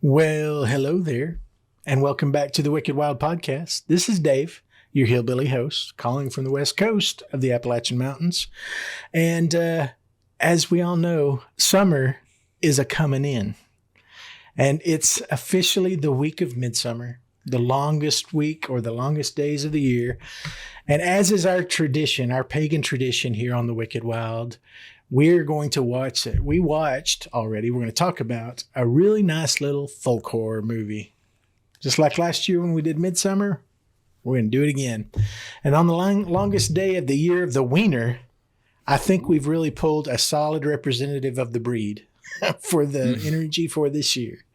Well, hello there, and welcome back to the Wicked Wild Podcast. This is Dave, your hillbilly host, calling from the west coast of the Appalachian Mountains. And as we all know, summer is a coming in, and it's officially the week of midsummer, the longest week or the longest days of the year. And as is our tradition, our pagan tradition here on the Wicked Wild, we're going to watch it. We watched already. We're going to talk about a really nice little folk horror movie. Just like last year when we did Midsummer, we're going to do it again. And on the longest day of the year of the wiener, I think we've really pulled a solid representative of the breed for the energy for this year.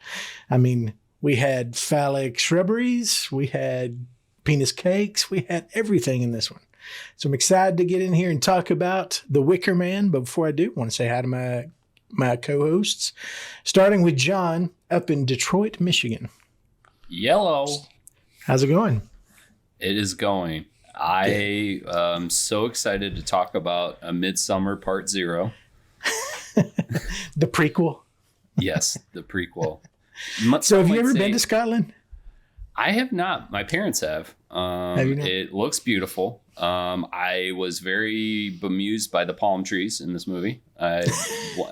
I mean, we had phallic shrubberies, we had penis cakes, we had everything in this one. So I'm excited to get in here and talk about the Wicker Man. But before I do, I want to say hi to my co-hosts, starting with John up in Detroit, Michigan. Yellow. How's it going? It is going. I am so excited to talk about A Midsummer Part 0. The prequel. Yes, the prequel. So have you ever been to Scotland? I have not. My parents have. Have you not? It looks beautiful. I was very bemused by the palm trees in this movie. I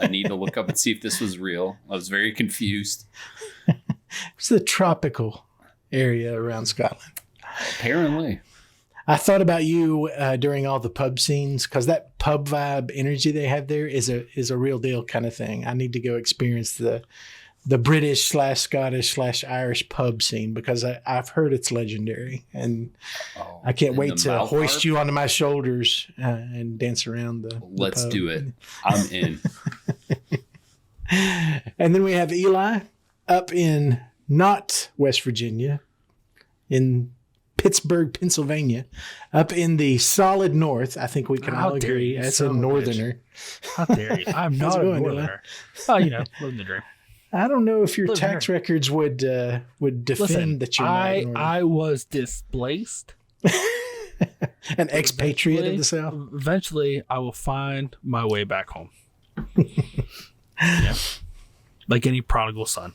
need to look up and see if this was real. I was very confused. It's the tropical area around Scotland. Apparently. I thought about you during all the pub scenes, because that pub vibe energy they have there is a real deal kind of thing. I need to go experience the British / Scottish / Irish pub scene, because I've heard it's legendary, and I can't wait to hoist you onto my shoulders and dance around the Let's pub. do it. I'm in. And then we have Eli up in not West Virginia, in Pittsburgh, Pennsylvania, up in the solid north. I think we can all agree as a northerner. How dare you? I'm not a northerner. Oh, living the dream. I don't know if your tax records would defend that you're not northern. I was displaced. An expatriate of the South. Eventually, I will find my way back home. Yeah, like any prodigal son.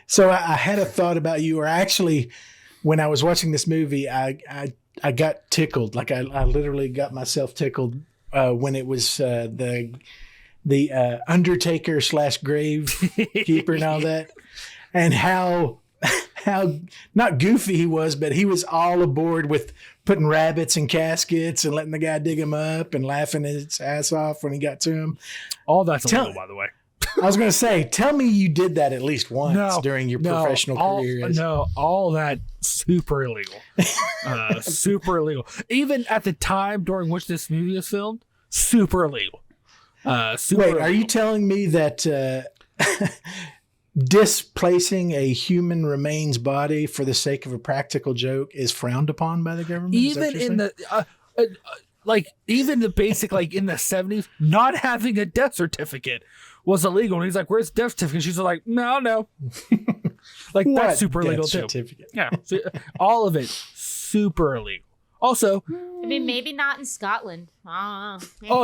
So I had a thought about you, or actually, when I was watching this movie, I got tickled. Like I literally got myself tickled when it was the undertaker / grave keeper and all that, and how not goofy he was, but he was all aboard with putting rabbits in caskets and letting the guy dig them up and laughing his ass off when he got to him. All that's illegal, by the way. I was going to say, tell me you did that at least once during your professional career. No, all that super illegal. Super illegal. Even at the time during which this movie was filmed, super illegal. Are you telling me that displacing a human remains body for the sake of a practical joke is frowned upon by the government? Even in the even the basic, like in the 70s, not having a death certificate was illegal. And he's like, "Where's the death certificate?" She's like, "No." Like that's super illegal too. Yeah, so, all of it super illegal. Also, I mean, maybe not in Scotland. Oh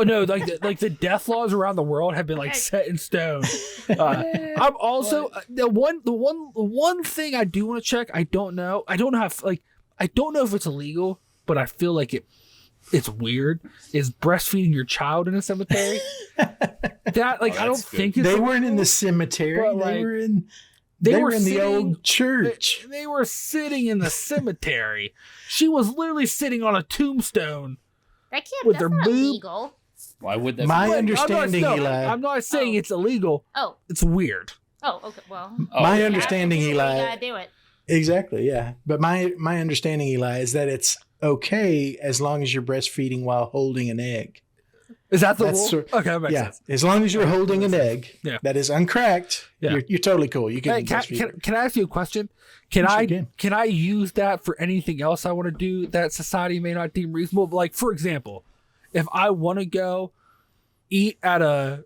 no, like the death laws around the world have been like set in stone. I'm also the one thing I do want to check. I don't know if it's illegal, but I feel like it's weird. Is breastfeeding your child in a cemetery? That I don't think it's they weren't in the cemetery. They were in the old church. They were sitting in the cemetery. She was literally sitting on a tombstone. That can't with that's their not boob. illegal. Why would that My be? understanding, Eli. I'm not saying it's illegal. Oh. It's weird. Oh, okay. Well. My understanding, Eli. You gotta do it. Exactly, yeah. But my understanding, Eli, is that it's okay as long as you're breastfeeding while holding an egg. Is that the rule? Okay, that makes sense. As long as you're holding an egg that is uncracked, Yeah. you're totally cool. You can Can I ask you a question? Can I use that for anything else I want to do that society may not deem reasonable? Like, for example, if I want to go eat at a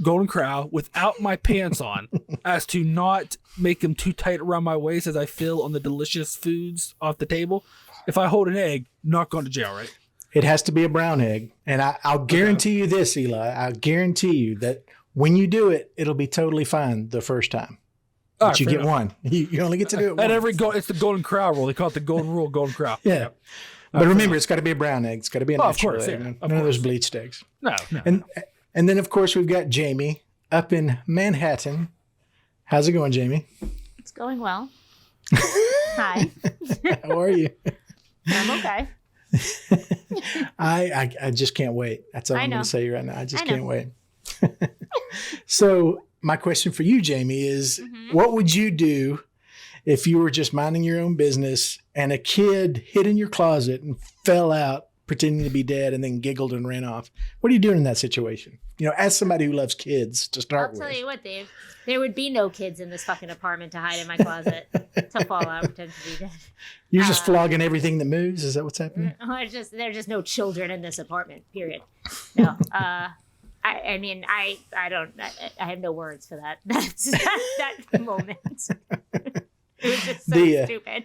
Golden Corral without my pants on, as to not make them too tight around my waist as I feel on the delicious foods off the table, if I hold an egg, not going to jail, right? It has to be a brown egg. And I'll guarantee you this, Eli. I'll guarantee you that when you do it, it'll be totally fine the first time. But you get one. You only get to do it At once. it's the golden crow rule. They call it the golden rule, golden crow. Yeah. But remember, it's got to be a brown egg. It's got to be a natural of course, egg. yeah. None of those bleached eggs. No. And then, of course, we've got Jaime up in Manhattan. How's it going, Jaime? It's going well. Hi. How are you? I'm okay. I just can't wait. That's all I I'm going know. to say right now. I just I know. can't wait. So my question for you, Jaime, is what would you do if you were just minding your own business and a kid hid in your closet and fell out pretending to be dead and then giggled and ran off? What are you doing in that situation? You know, as somebody who loves kids to start I'll with. tell you what, Dave. There would be no kids in this fucking apartment to hide in my closet to fall out and pretend to be dead. You're just flogging everything that moves? Is that what's happening? There's just no children in this apartment. Period. No. I mean, I have no words for that. That moment. It was just so stupid.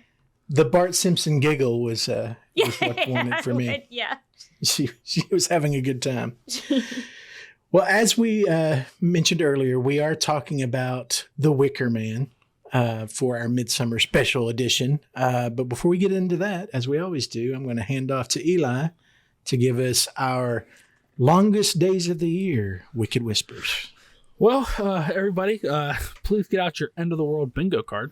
The Bart Simpson giggle was what won it for me. Yeah. She was having a good time. Well, as we mentioned earlier, we are talking about the Wicker Man for our Midsummer Special Edition. But before we get into that, as we always do, I'm going to hand off to Eli to give us our longest days of the year, Wicked Whispers. Well, everybody, please get out your end of the world bingo card.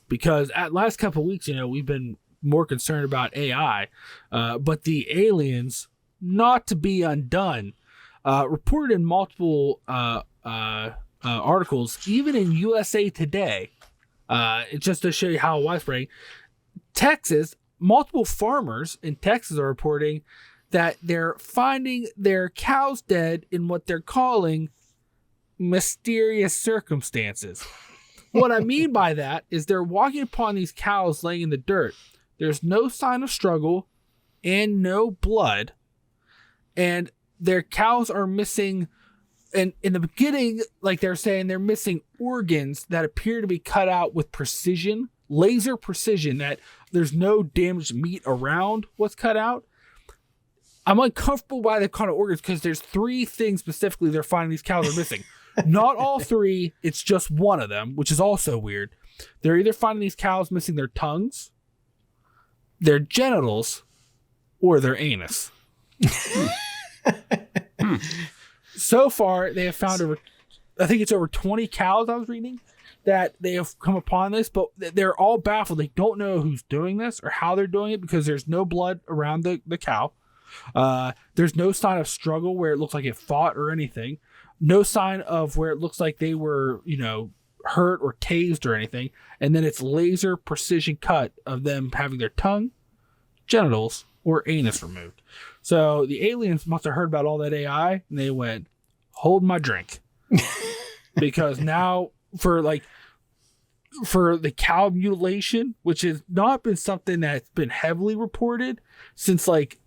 Because at last couple of weeks, we've been more concerned about AI, but the aliens, not to be undone, reported in multiple articles, even in USA Today, just to show you how widespread. Texas, multiple farmers in Texas are reporting that they're finding their cows dead in what they're calling mysterious circumstances. What I mean by that is they're walking upon these cows laying in the dirt. There's no sign of struggle and no blood. And their cows are missing, and in the beginning, like they're saying, they're missing organs that appear to be cut out with precision, laser precision, that there's no damaged meat around what's cut out. I'm uncomfortable by the kind of organs because there's 3 things specifically they're finding these cows are missing. Not all 3, it's just one of them, which is also weird. They're either finding these cows missing their tongues, their genitals, or their anus. So far, they have found I think it's over 20 cows I was reading that they have come upon this, but they're all baffled. They don't know who's doing this or how they're doing it because there's no blood around the cow. There's no sign of struggle where it looks like it fought or anything. No sign of where it looks like they were, hurt or tased or anything. And then it's laser precision cut of them having their tongue, genitals, or anus removed. So the aliens must have heard about all that AI and they went, hold my drink. Because now for the cow mutilation, which has not been something that's been heavily reported since like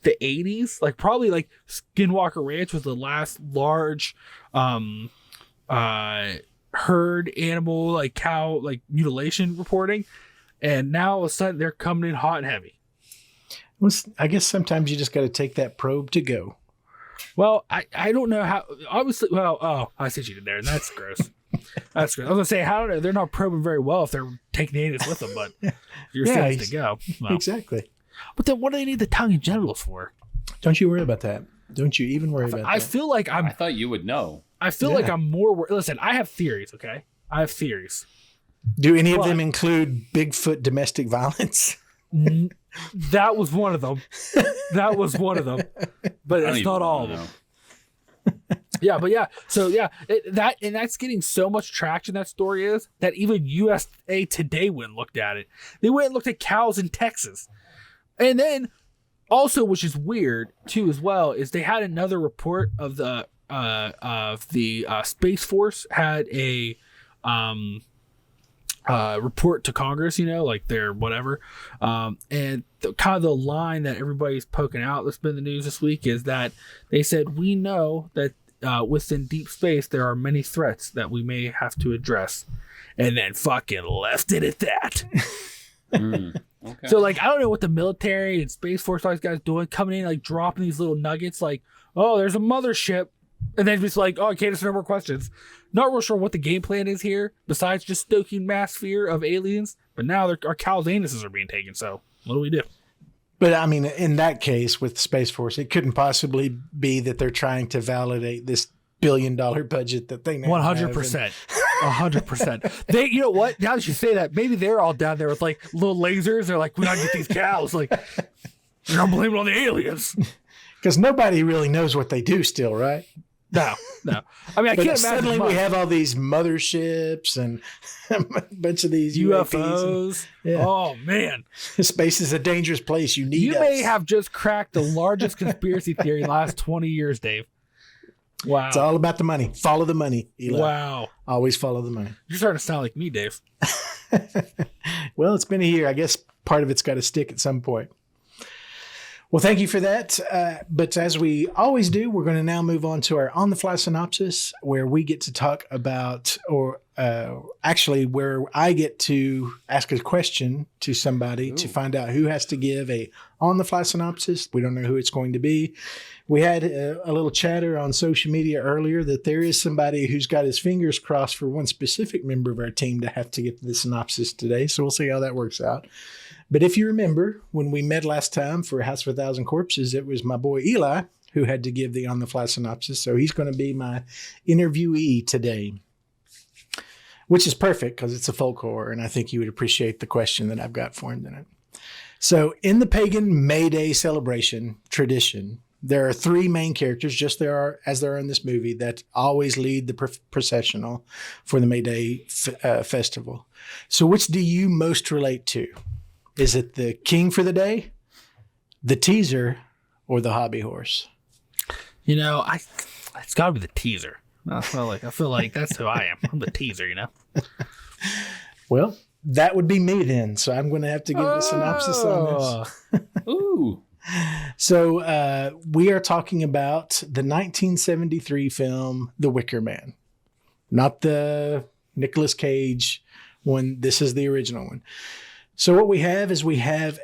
the 80s, like probably like Skinwalker Ranch was the last large herd animal, like cow, like mutilation reporting, and now all of a sudden they're coming in hot and heavy. I guess sometimes you just got to take that probe to go. Well, I don't know how, obviously, I see what you did there, and that's gross. That's gross. I was gonna say, I don't know, they're not probing very well if they're taking the anus with them, but you're still to go. Well, exactly. But then what do they need the tongue and genitals for? Don't you worry about that. Don't you even worry about that. I feel like I thought you would know. I feel like I'm more listen, I have theories, okay? I have theories. Do any of them include Bigfoot domestic violence? That was one of them. But it's not all of them. Yeah, but yeah. So yeah, that's getting so much traction, that story is, that even USA Today went and looked at it. They went and looked at cows in Texas. And then also, which is weird too as well, is they had another report of the Space Force had a report to Congress, like their whatever. And kind of the line that everybody's poking out that's been in the news this week is that they said, we know that within deep space there are many threats that we may have to address, and then fucking left it at that. Okay. So I don't know what the military and Space Force, all these guys doing, coming in, dropping these little nuggets, oh, there's a mothership And then just like, oh, okay, there's no more questions. Not real sure what the game plan is here, besides just stoking mass fear of aliens. But now our Cal's anuses are being taken, so what do we do? But I mean, in that case with Space Force, it couldn't possibly be that they're trying to validate this $1 billion budget that they now 100%. 100%. They, you know what? Now that you say that, maybe they're all down there with like little lasers. They're like, we gotta get these cows. Like, you're gonna blame it on the aliens. Because nobody really knows what they do still, right? No. I mean, I can't imagine. Suddenly we have all these motherships and a bunch of these UFOs. Yeah. Oh, man. Space is a dangerous place. You You may have just cracked the largest conspiracy theory in the last 20 years, Dave. Wow. It's all about the money. Follow the money, Eli. Wow. Always follow the money. You're starting to sound like me, Dave. Well, it's been a year. I guess part of it's got to stick at some point. Well, thank you for that. But as we always do, we're going to now move on to our on-the-fly synopsis, where we get to talk about, or actually where I get to ask a question to somebody to find out who has to give a on-the-fly synopsis. We don't know who it's going to be. We had a little chatter on social media earlier that there is somebody who's got his fingers crossed for one specific member of our team to have to get the synopsis today. So we'll see how that works out. But if you remember, when we met last time for House of a Thousand Corpses, it was my boy Eli who had to give the on-the-fly synopsis. So he's going to be my interviewee today, which is perfect because it's a folk horror, and I think you would appreciate the question that I've got for him tonight. So in the pagan May Day celebration tradition, there are three main characters, as there are in this movie, that always lead the processional for the May Day festival. So which do you most relate to? Is it the king for the day, the teaser, or the hobby horse? You know, it's got to be the teaser. I feel like that's who I am. I'm the teaser, you know? Well, that would be me then. So I'm going to have to give the synopsis on this. Ooh. So we are talking about the 1973 film, The Wicker Man. Not the Nicolas Cage one. This is the original one. So what we have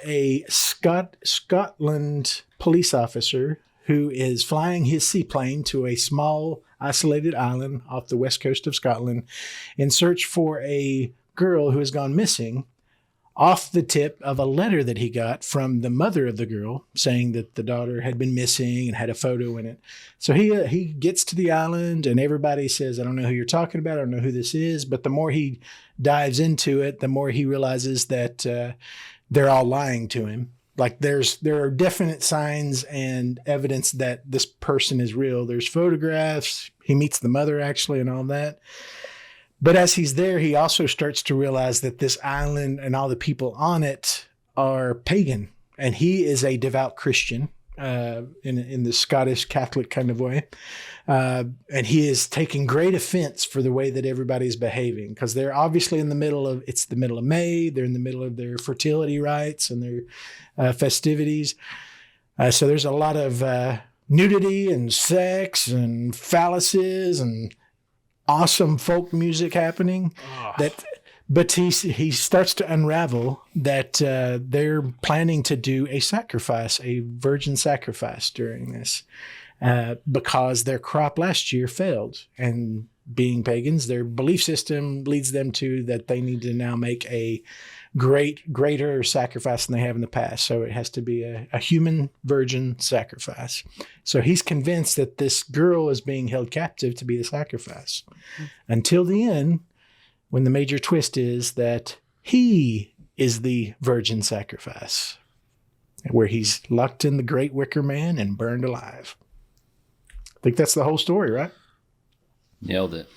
a Scotland police officer who is flying his seaplane to a small isolated island off the west coast of Scotland in search for a girl who has gone missing, off the tip of a letter that he got from the mother of the girl saying that the daughter had been missing and had a photo in it. So he gets to the island and everybody says, I don't know who you're talking about. I don't know who this is. But the more he dives into it, the more he realizes that they're all lying to him. Like there are definite signs and evidence that this person is real. There's photographs. He meets the mother actually and all that. But as he's there, he also starts to realize that this island and all the people on it are pagan. And he is a devout Christian in the Scottish Catholic kind of way. And he is taking great offense for the way that everybody's behaving, because they're obviously it's the middle of May. They're in the middle of their fertility rites and their festivities. So there's a lot of nudity and sex and phalluses and awesome folk music happening. But he starts to unravel that they're planning to do a sacrifice, a virgin sacrifice during this, because their crop last year failed. And being pagans, their belief system leads them to that they need to now make a greater sacrifice than they have in the past. So it has to be a human virgin sacrifice. So he's convinced that this girl is being held captive to be the sacrifice until the end, when the major twist is that he is the virgin sacrifice, where he's locked in the great Wicker Man and burned alive. I think that's the whole story, right? Nailed it.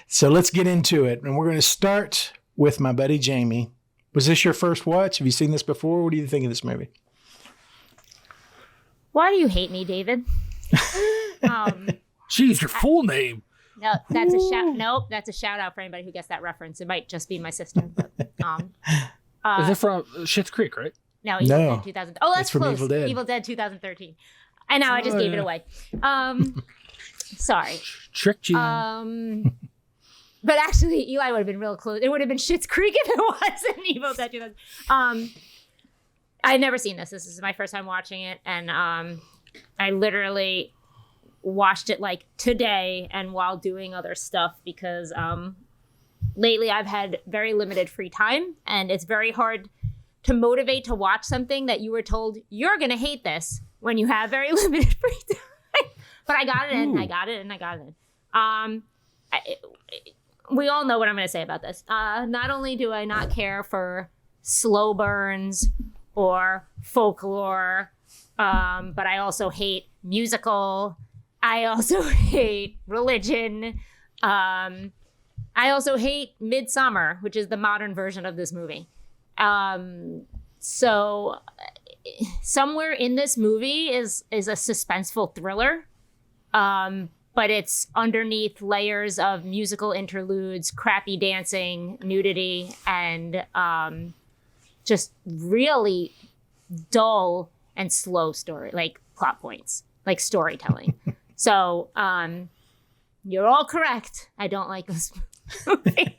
So let's get into it. And we're going to start with my buddy Jaime. Was this your first watch? Have you seen this before? What do you think of this movie? Why do you hate me, David? Jeez, your full name. No, that's a shout. Nope, that's a shout out for anybody who gets that reference. It might just be my sister. But, is it from Schitt's Creek, right? No, Evil Dead 2000. Oh, that's from close. Evil Dead. Evil Dead 2013. I know, I just gave it away. Sorry. Tricked you. But actually, Eli would have been real close. It would have been Schitt's Creek if it wasn't Evil Dead 2000. I had never seen this. This is my first time watching it, and I literally watched it like today and while doing other stuff because lately I've had very limited free time and it's very hard to motivate to watch something that you were told you're going to hate this when you have very limited free time. But I got it in. We all know what I'm going to say about this. Not only do I not care for slow burns or folklore, but I also hate musical. I also hate religion. I also hate Midsummer, which is the modern version of this movie. So somewhere in this movie is a suspenseful thriller. But it's underneath layers of musical interludes, crappy dancing, nudity, and just really dull and slow story, like plot points, like storytelling. So you're all correct. I don't like this movie.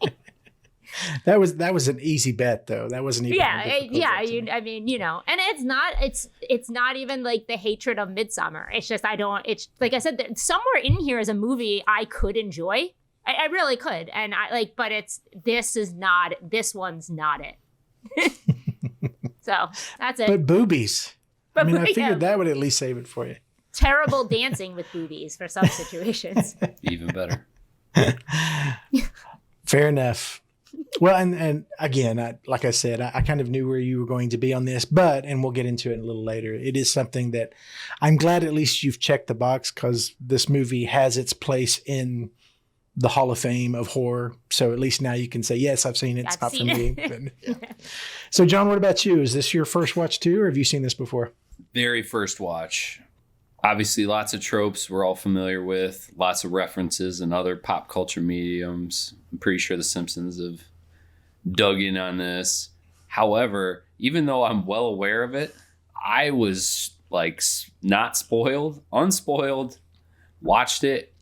That was an easy bet, though. That wasn't even. I mean, you know, and it's not even like the hatred of Midsummer. It's just it's like I said, somewhere in here is a movie I could enjoy. I really could, and but this one's not it. So that's it. But boobies. I mean, I figured that would at least save it for you. Terrible dancing with boobies for some situations. Even better. Fair enough. Well, and again, like I said, I kind of knew where you were going to be on this, and we'll get into it a little later. It is something that I'm glad at least you've checked the box because this movie has its place in the Hall of Fame of horror. So at least now you can say, yes, I've seen it. It's not for me. But, yeah. So John, what about you? Is this your first watch too, or have you seen this before? Very first watch. Obviously, lots of tropes we're all familiar with, lots of references and other pop culture mediums. I'm pretty sure The Simpsons have dug in on this. However, even though I'm well aware of it, I was like not spoiled, unspoiled, watched it,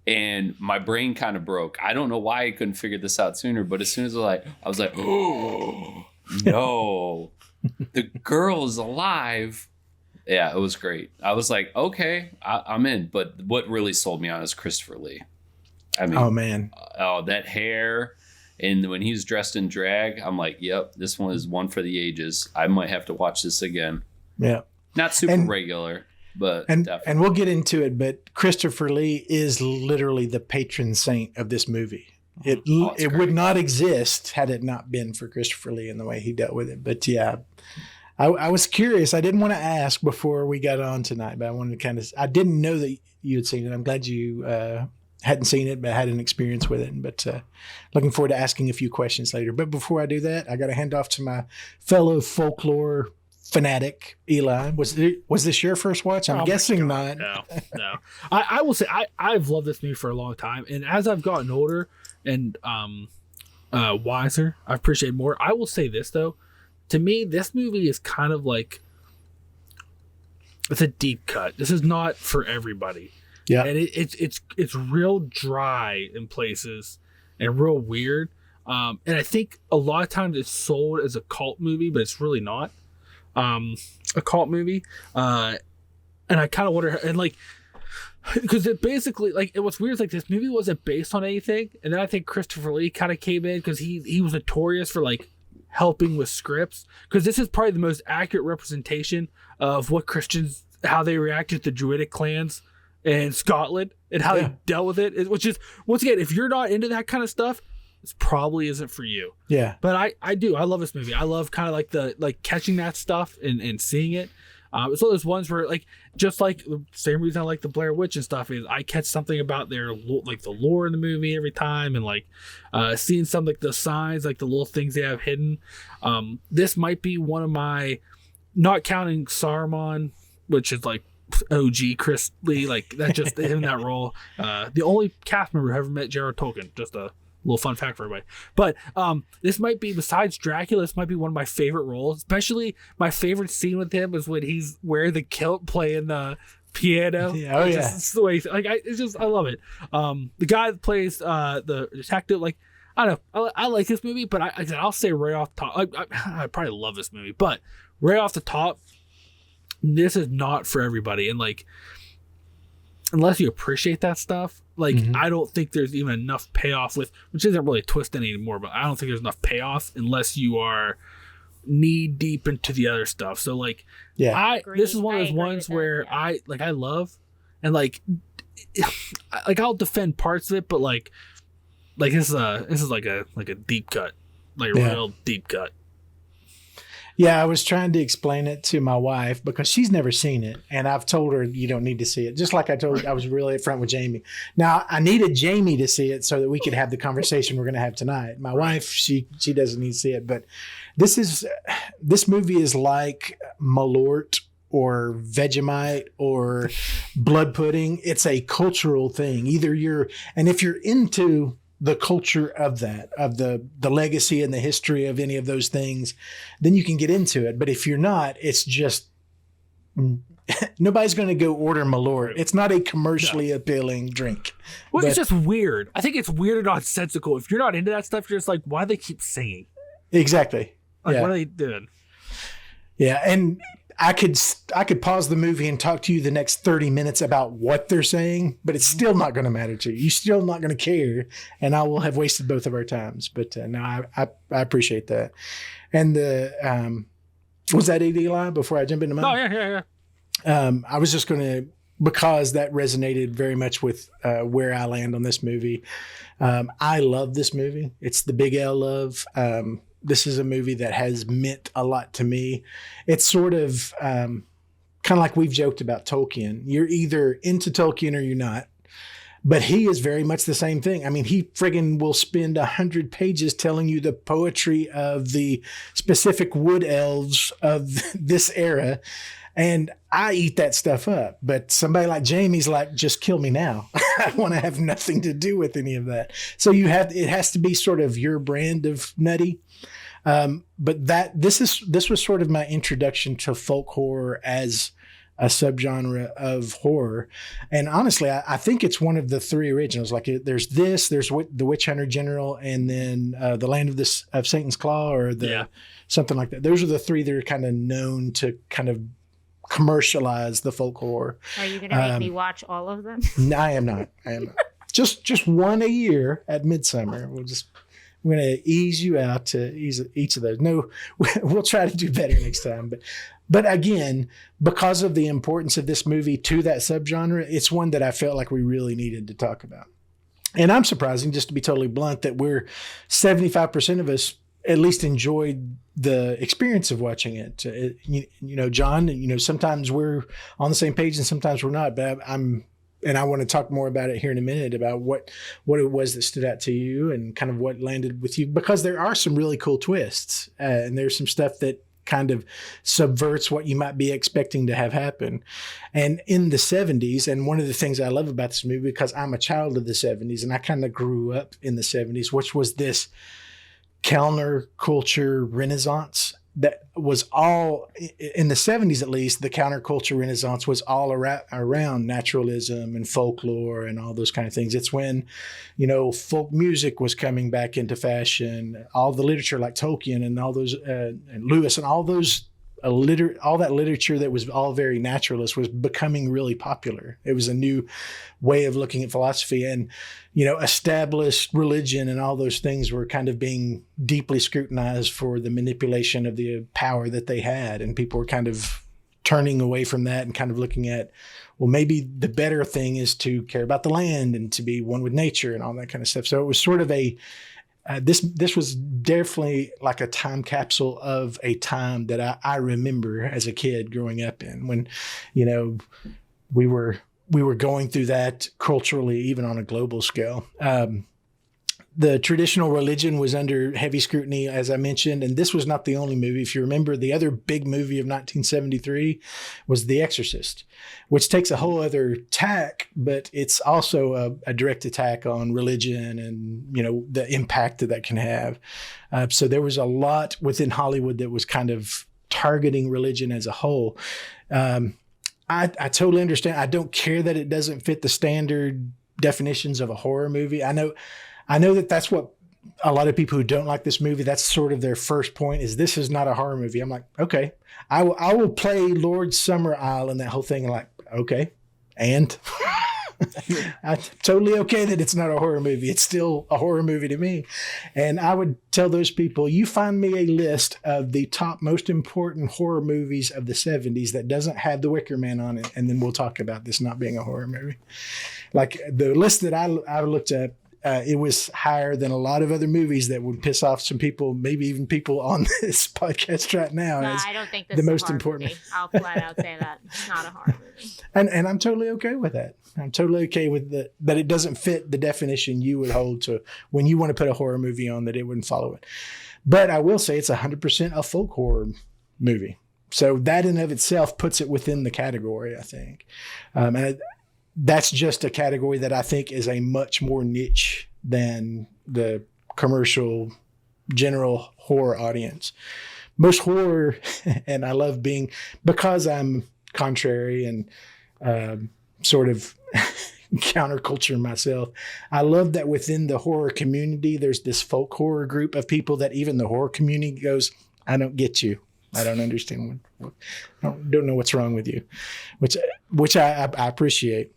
and my brain kind of broke. I don't know why I couldn't figure this out sooner, but as soon as I was like, oh, no, the girl is alive. Yeah, it was great. I was like, okay, I'm in. But what really sold me on is Christopher Lee. I mean, oh man, that hair, and when he's dressed in drag, I'm like, yep, this one is one for the ages. I might have to watch this again. Yeah, not super regular, but definitely. And we'll get into it. But Christopher Lee is literally the patron saint of this movie. It would not exist had it not been for Christopher Lee and the way he dealt with it. But yeah. I was curious. I didn't want to ask before we got on tonight, but I wanted to I didn't know that you had seen it. I'm glad you hadn't seen it, but had an experience with it. But looking forward to asking a few questions later. But before I do that, I got to hand off to my fellow folklore fanatic, Eli. Was this your first watch? I'm guessing not. No. I will say I've loved this movie for a long time. And as I've gotten older and wiser, I appreciate more. I will say this, though. To me, this movie is kind of like, it's a deep cut. This is not for everybody. Yeah. And it's real dry in places and real weird. And I think a lot of times it's sold as a cult movie, but it's really not a cult movie. And I kind of wonder, and like, because it basically, like, what's weird is like this movie wasn't based on anything. And then I think Christopher Lee kind of came in because he was notorious for like helping with scripts, because this is probably the most accurate representation of what Christians, how they reacted to Druidic clans in Scotland and how they dealt with it, which is, once again, if you're not into that kind of stuff, this probably isn't for you. Yeah. But I love this movie. I love kind of like the catching that stuff and seeing it. It's one of those ones where, like, just like the same reason I like the Blair Witch and stuff is I catch something about their, like, the lore in the movie every time, and like seeing some, like, the signs, like the little things they have hidden. This might be one of my, not counting Saruman, which is like OG Chris Lee, like that, just him in that role. The only cast member who ever met J.R.R. Tolkien. Just a little fun fact for everybody. But this might be, besides Dracula, this might be one of my favorite roles. Especially my favorite scene with him is when he's wearing the kilt playing the piano. Yeah, it's the way, like, I love it. The guy that plays the detective, like, I don't know, I like this movie, but I'll say right off the top, I probably love this movie, but right off the top, this is not for everybody. And like, unless you appreciate that stuff, like I don't think there's even enough payoff with, which isn't really a twist anymore, but I don't think there's enough payoff unless you are knee deep into the other stuff. So like, this is one of those ones where I love, and like I'll defend parts of it, but like this is like a deep cut, like a real deep cut. Yeah, I was trying to explain it to my wife because she's never seen it, and I've told her you don't need to see it. Just like I was really upfront with Jaime. Now I needed Jaime to see it so that we could have the conversation we're going to have tonight. My wife, she doesn't need to see it, but this movie is like Malort or Vegemite or blood pudding. It's a cultural thing. And if you're into the culture of that, of the legacy and the history of any of those things, then you can get into it. But if you're not, it's just, nobody's going to go order Malort. It's not a commercially appealing drink. Well, it's just weird. I think it's weird and nonsensical. If you're not into that stuff, you're just like, why do they keep singing? Exactly. Like, what are they doing? Yeah. And I could pause the movie and talk to you the next 30 minutes about what they're saying, but it's still not going to matter to you. You're still not going to care, and I will have wasted both of our times. But no, I appreciate that. And was that it, Eli, before I jump into mine? Oh, yeah. I was just going to, because that resonated very much with where I land on this movie. I love this movie. It's the Big L love. This is a movie that has meant a lot to me. It's sort of kind of like we've joked about Tolkien. You're either into Tolkien or you're not. But he is very much the same thing. I mean, he friggin' will spend 100 pages telling you the poetry of the specific wood elves of this era. And I eat that stuff up. But somebody like Jaime's like, just kill me now. I want to have nothing to do with any of that. So it has to be sort of your brand of nutty. But this was sort of my introduction to folk horror as a subgenre of horror. And honestly, I think it's one of the three originals. Like there's The Witch Hunter General, and then The Land of Satan's Claw, or something like that. Those are the three that are kind of known to kind of commercialize the folk horror. Are you going to make me watch all of them? No, I am not. Just one a year at Midsummer. We're going to ease you out to each of those. No, we'll try to do better next time. But again, because of the importance of this movie to that subgenre, it's one that I felt like we really needed to talk about. And I'm surprising, just to be totally blunt, that 75% of us at least enjoyed the experience of watching it. John, sometimes we're on the same page and sometimes we're not, but and I want to talk more about it here in a minute, about what it was that stood out to you and kind of what landed with you, because there are some really cool twists and there's some stuff that kind of subverts what you might be expecting to have happen. And in the 70s, and one of the things I love about this movie, because I'm a child of the 70s and I kind of grew up in the 70s, which was this counterculture renaissance that was all, in the 70s at least, the counterculture renaissance was all around naturalism and folklore and all those kind of things. It's when, folk music was coming back into fashion, all the literature like Tolkien and all those, and Lewis and all those, all that literature that was all very naturalist was becoming really popular. It was a new way of looking at philosophy, and established religion and all those things were kind of being deeply scrutinized for the manipulation of the power that they had, and people were kind of turning away from that and kind of looking at, well, maybe the better thing is to care about the land and to be one with nature and all that kind of stuff. So it was sort of this was definitely like a time capsule of a time that I remember as a kid growing up in, when, we were going through that culturally, even on a global scale. The traditional religion was under heavy scrutiny, as I mentioned, and this was not the only movie. If you remember, the other big movie of 1973 was The Exorcist, which takes a whole other tack, but it's also a direct attack on religion and, the impact that can have. So there was a lot within Hollywood that was kind of targeting religion as a whole. I totally understand. I don't care that it doesn't fit the standard definitions of a horror movie. I know that that's what a lot of people who don't like this movie, that's sort of their first point, is this is not a horror movie. I'm like, okay, I will play Lord Summerisle and that whole thing. And like, okay, and I'm totally okay that it's not a horror movie. It's still a horror movie to me. And I would tell those people, you find me a list of the top most important horror movies of the 70s that doesn't have the Wicker Man on it, and then we'll talk about this not being a horror movie. Like the list that I looked at, it was higher than a lot of other movies that would piss off some people, maybe even people on this podcast right now. No, I don't think this the is most a horror important. Movie. I'll flat out say that. It's not a horror movie. And I'm totally okay with that. I'm totally okay with that it doesn't fit the definition you would hold to when you want to put a horror movie on, that it wouldn't follow it. But I will say it's 100% a folk horror movie. So that in of itself puts it within the category, I think. That's just a category that I think is a much more niche than the commercial general horror audience. Most horror, and I love because I'm contrary and sort of counterculture myself, I love that within the horror community, there's this folk horror group of people that even the horror community goes, I don't get you. I don't understand. I don't know what's wrong with you, which I appreciate.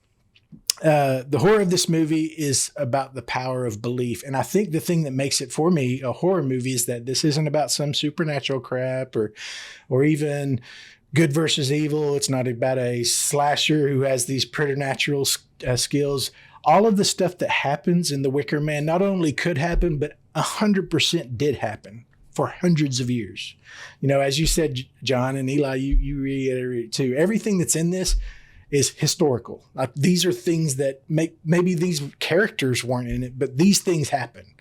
The horror of this movie is about the power of belief. And I think the thing that makes it for me a horror movie is that this isn't about some supernatural crap or even good versus evil. It's not about a slasher who has these preternatural skills. All of the stuff that happens in The Wicker Man not only could happen, but 100% did happen for hundreds of years. You know, as you said, John and Eli, you reiterate too, everything that's in this is historical. Like these are things that maybe these characters weren't in it, but these things happen.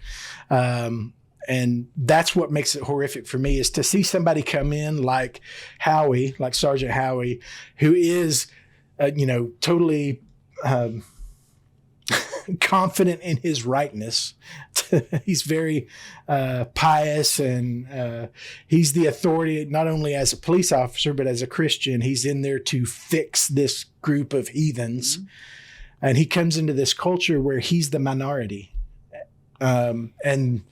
And that's what makes it horrific for me, is to see somebody come in like Howie, like Sergeant Howie, who is, totally confident in his rightness. He's very pious, and he's the authority not only as a police officer, but as a Christian. He's in there to fix this group of heathens. Mm-hmm. And he comes into this culture where he's the minority. And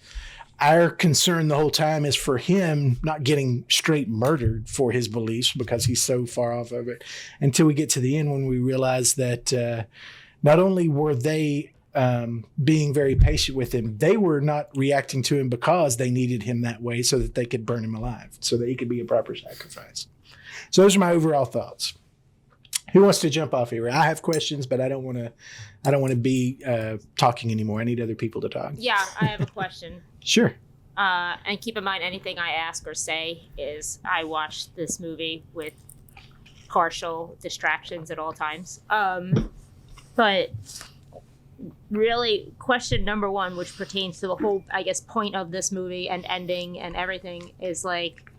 our concern the whole time is for him not getting straight murdered for his beliefs, because he's so far off of it, until we get to the end when we realize that not only were they being very patient with him, they were not reacting to him because they needed him that way so that they could burn him alive, so that he could be a proper sacrifice. So those are my overall thoughts. Who wants to jump off here? I have questions, but I don't want to be talking anymore. I need other people to talk. Yeah, I have a question. Sure. And keep in mind, anything I ask or say is I watched this movie with partial distractions at all times. But really, question number one, which pertains to the whole, I guess, point of this movie and ending and everything, is like,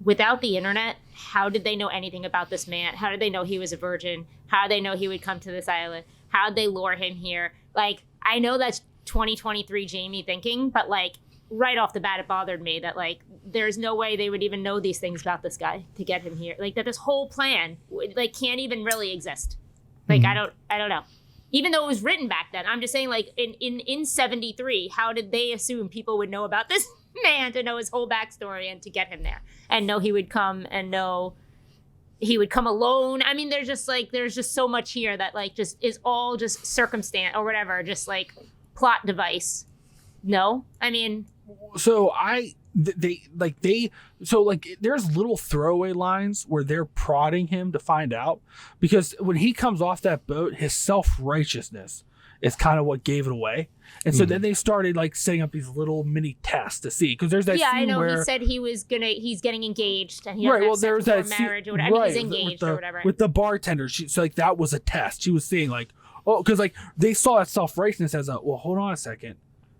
without the internet, how did they know anything about this man? How did they know he was a virgin? How did they know he would come to this island? How did they lure him here? Like, I know that's 2023 Jaime thinking, but like right off the bat, it bothered me that like there's no way they would even know these things about this guy to get him here. Like that this whole plan like can't even really exist. Like I don't know. Even though it was written back then, I'm just saying, like in 73, how did they assume people would know about this man, to know his whole backstory and to get him there and know he would come and know he would come alone? I mean, there's just so much here that like just is all just circumstance or whatever, just like plot device. No, I mean, so there's little throwaway lines where they're prodding him to find out, because when he comes off that boat, his self-righteousness is kind of what gave it away. And so then they started like setting up these little mini tests to see, because there's that scene I know where he said he's getting engaged and he right, doesn't well, have there's sex that before marriage or whatever. Right, I mean, he's engaged or whatever. With the bartender, so like that was a test. She was seeing like, oh, because like they saw that self-righteousness as a, well, hold on a second,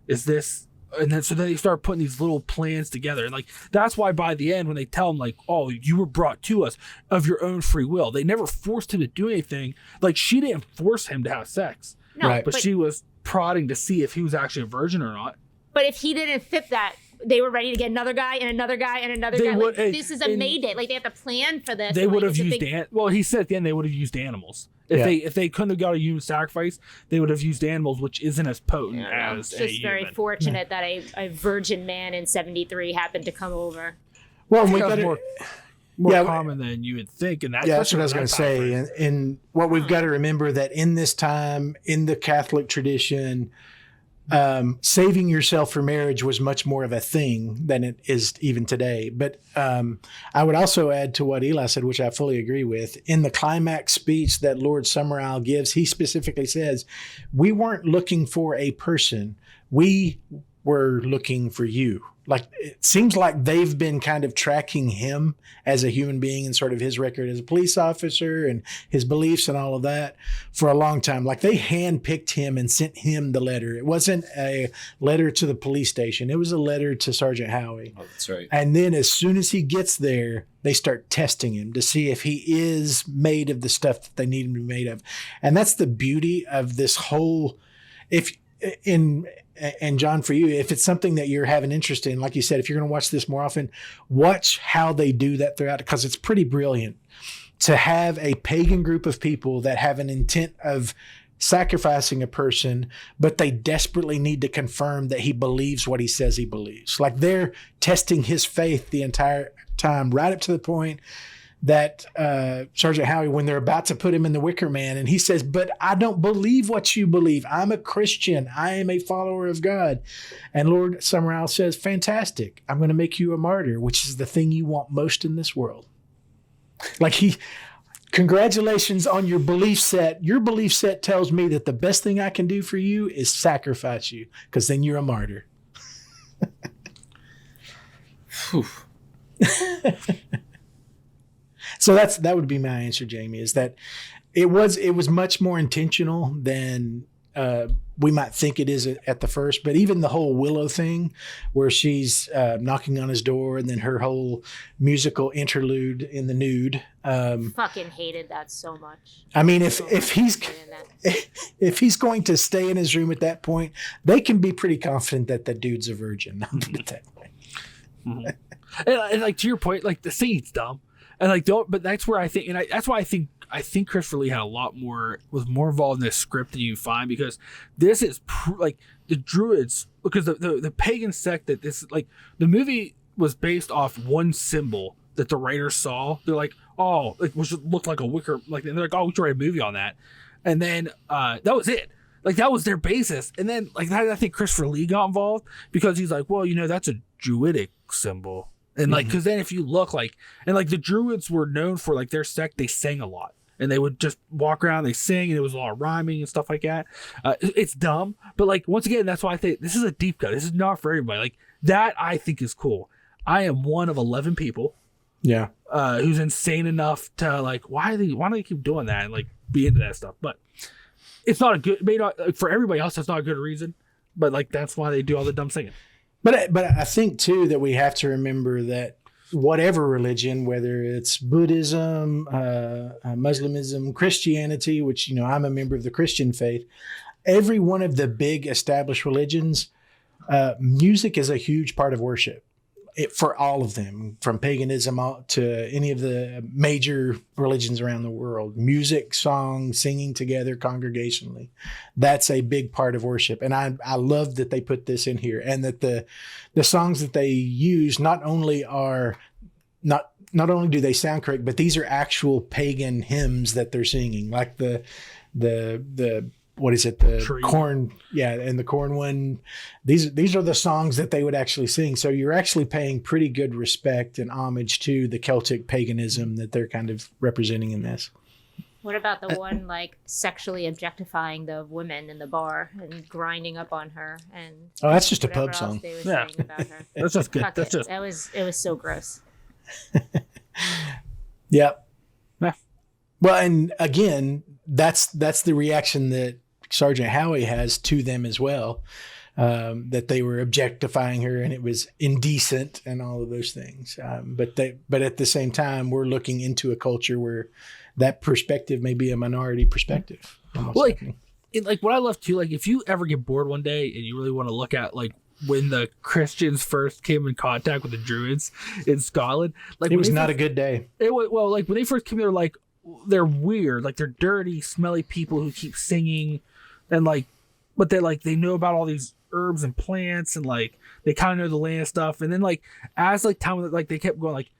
is this? And then so then they start putting these little plans together, and like that's why by the end when they tell him like, oh, you were brought to us of your own free will, they never forced him to do anything. Like she didn't force him to have sex, no, right? But she was prodding to see if he was actually a virgin or not. But if he didn't fit that, they were ready to get another guy and another guy and another guy. Like, this is a Mayday. Like they have to plan for this. They would have used well, he said at the end they would have used animals. If they couldn't have got a human sacrifice, they would have used animals, which isn't as potent as a human. It's just very fortunate that a virgin man in 73 happened to come over. Well, more common than you would think. And that's what I was going to say. And what we've got to remember that in this time, in the Catholic tradition, saving yourself for marriage was much more of a thing than it is even today. But I would also add to what Eli said, which I fully agree with. In the climax speech that Lord Summerisle gives, he specifically says, we weren't looking for a person. We were looking for you. Like, it seems like they've been kind of tracking him as a human being and sort of his record as a police officer and his beliefs and all of that for a long time. Like, they handpicked him and sent him the letter. It wasn't a letter to the police station. It was a letter to Sergeant Howie. Oh, that's right. And then as soon as he gets there, they start testing him to see if he is made of the stuff that they need him to be made of. And that's the beauty of this whole, and John, for you, if it's something that you're having interest in, like you said, if you're going to watch this more often, watch how they do that throughout, because it's pretty brilliant to have a pagan group of people that have an intent of sacrificing a person, but they desperately need to confirm that he believes what he says he believes. Like, they're testing his faith the entire time, right up to the point that Sergeant Howie, when they're about to put him in the Wicker Man, and he says, but I don't believe what you believe. I'm a Christian. I am a follower of God. And Lord Summerisle says, fantastic. I'm going to make you a martyr, which is the thing you want most in this world. Like, congratulations on your belief set. Your belief set tells me that the best thing I can do for you is sacrifice you, because then you're a martyr. So that would be my answer, Jamie, is that it was much more intentional than we might think it is at the first. But even the whole Willow thing, where she's knocking on his door, and then her whole musical interlude in the nude. Fucking hated that so much. I mean, if he's going to stay in his room at that point, they can be pretty confident that the dude's a virgin. I'll put it that way. And like, to your point, like, the scene's dumb. And like, but that's where I think, and that's why I think Christopher Lee had was more involved in this script than you find, because this is like the Druids, because the pagan sect that this, like, the movie was based off one symbol that the writers saw. They're like, oh, it looked like a wicker, like, and they're like, oh, we should write a movie on that. And then that was it. Like, that was their basis. And then, like, I think Christopher Lee got involved because he's like, well, that's a Druidic symbol. And like, because then if you look, like, and like, the Druids were known for, like, their sect, they sang a lot, and they would just walk around, they sing, and it was a lot of rhyming and stuff like that. It's dumb, but like, once again, that's why I think this is a deep cut. This is not for everybody. Like, that I think is cool. I am one of 11 people, who's insane enough to, like, why do they keep doing that and, like, be into that stuff? But it's not for everybody else, that's not a good reason. But like, that's why they do all the dumb singing. But I think, too, that we have to remember that whatever religion, whether it's Buddhism, Muslimism, Christianity, which, I'm a member of the Christian faith, every one of the big established religions, music is a huge part of worship. For all of them, from paganism to any of the major religions around the world, music, song, singing together congregationally, that's a big part of worship. And I love that they put this in here, and that the songs that they use not only do they sound correct, but these are actual pagan hymns that they're singing, like the what is it? The Tree. corn. Yeah. And the corn one, these are the songs that they would actually sing. So you're actually paying pretty good respect and homage to the Celtic paganism that they're kind of representing in this. What about the one, like, sexually objectifying the women in the bar and grinding up on her? And that's just a pub song. They were saying about her. That's just good. Fuck it. It was so gross. Yep. Yeah. Well, and again, that's the reaction that Sergeant Howie has to them as well, that they were objectifying her and it was indecent and all of those things. But at the same time, we're looking into a culture where that perspective may be a minority perspective. Well, like what I love too, like, if you ever get bored one day and you really want to look at, like, when the Christians first came in contact with the Druids in Scotland, like, it was not a good day. It was, well, like, when they first came, they were like, they're weird, like, they're dirty, smelly people who keep singing, and like, but they, like, they know about all these herbs and plants, and like, they kind of know the land stuff. And then, like, as like time, like, they kept going, like,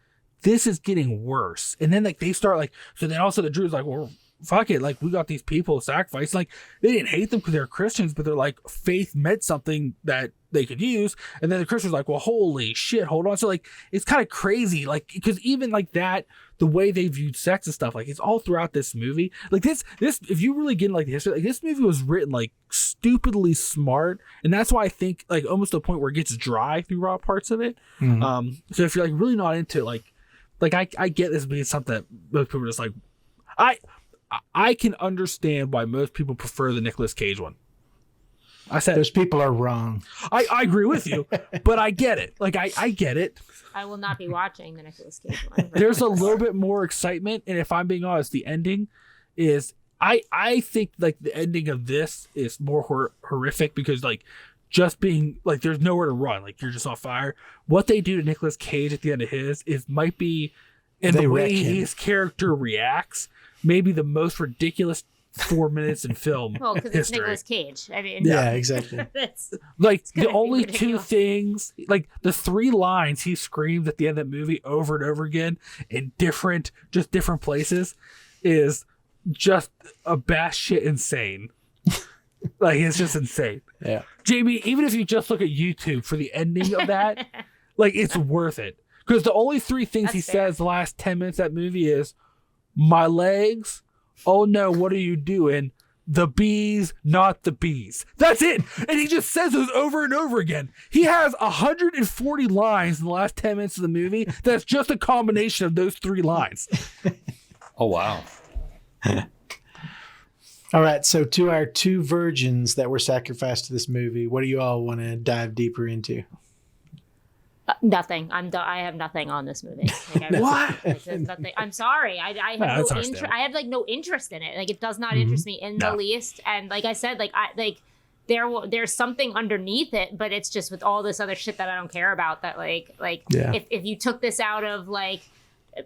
this is getting worse. And then like they start like, so then also the Druid's like, well, fuck it, like we got these people sacrificed. Like they didn't hate them because they're Christians, but they're like faith meant something that they could use. And then the Christians like, well, holy shit, hold on. So like it's kind of crazy, like because even like that, the way they viewed sex and stuff, like it's all throughout this movie. Like this if you really get into like the history, like this movie was written like stupidly smart, and that's why I think like almost to the point where it gets dry throughout parts of it. So if you're like really not into like I get this being something that most people are just like, I can understand why most people prefer the Nicolas Cage one. I said those people are wrong. I agree with you, but I get it. Like I get it. I will not be watching the Nicolas Cage one. There's a little bit more excitement, and if I'm being honest, the ending is I think like the ending of this is more horrific because like just being like there's nowhere to run, like you're just on fire. What they do to Nicolas Cage at the end of his is might be, and the way his character reacts, maybe the most ridiculous 4 minutes in film. Well, because it's Nicolas Cage. I mean, yeah, exactly. That's like the only two things, like the 3 lines he screams at the end of that movie over and over again in different places, is just a batshit insane. Like it's just insane. Yeah, Jamie, even if you just look at YouTube for the ending of that, like it's worth it. Because the only 3 things he says the last 10 minutes of that movie is, my legs, oh no, what are you doing? The bees, not the bees. That's it. And he just says those over and over again. He has 140 lines in the last 10 minutes of the movie. That's just a combination of those 3 lines. Oh, wow. All right. So to our 2 virgins that were sacrificed to this movie, what do you all want to dive deeper into? Nothing. I have nothing on this movie. Like, What? Nothing. I'm sorry. I have no interest. I have like no interest in it. Like it does not interest me in the least. And like I said, there's something underneath it, but it's just with all this other shit that I don't care about. That if you took this out of like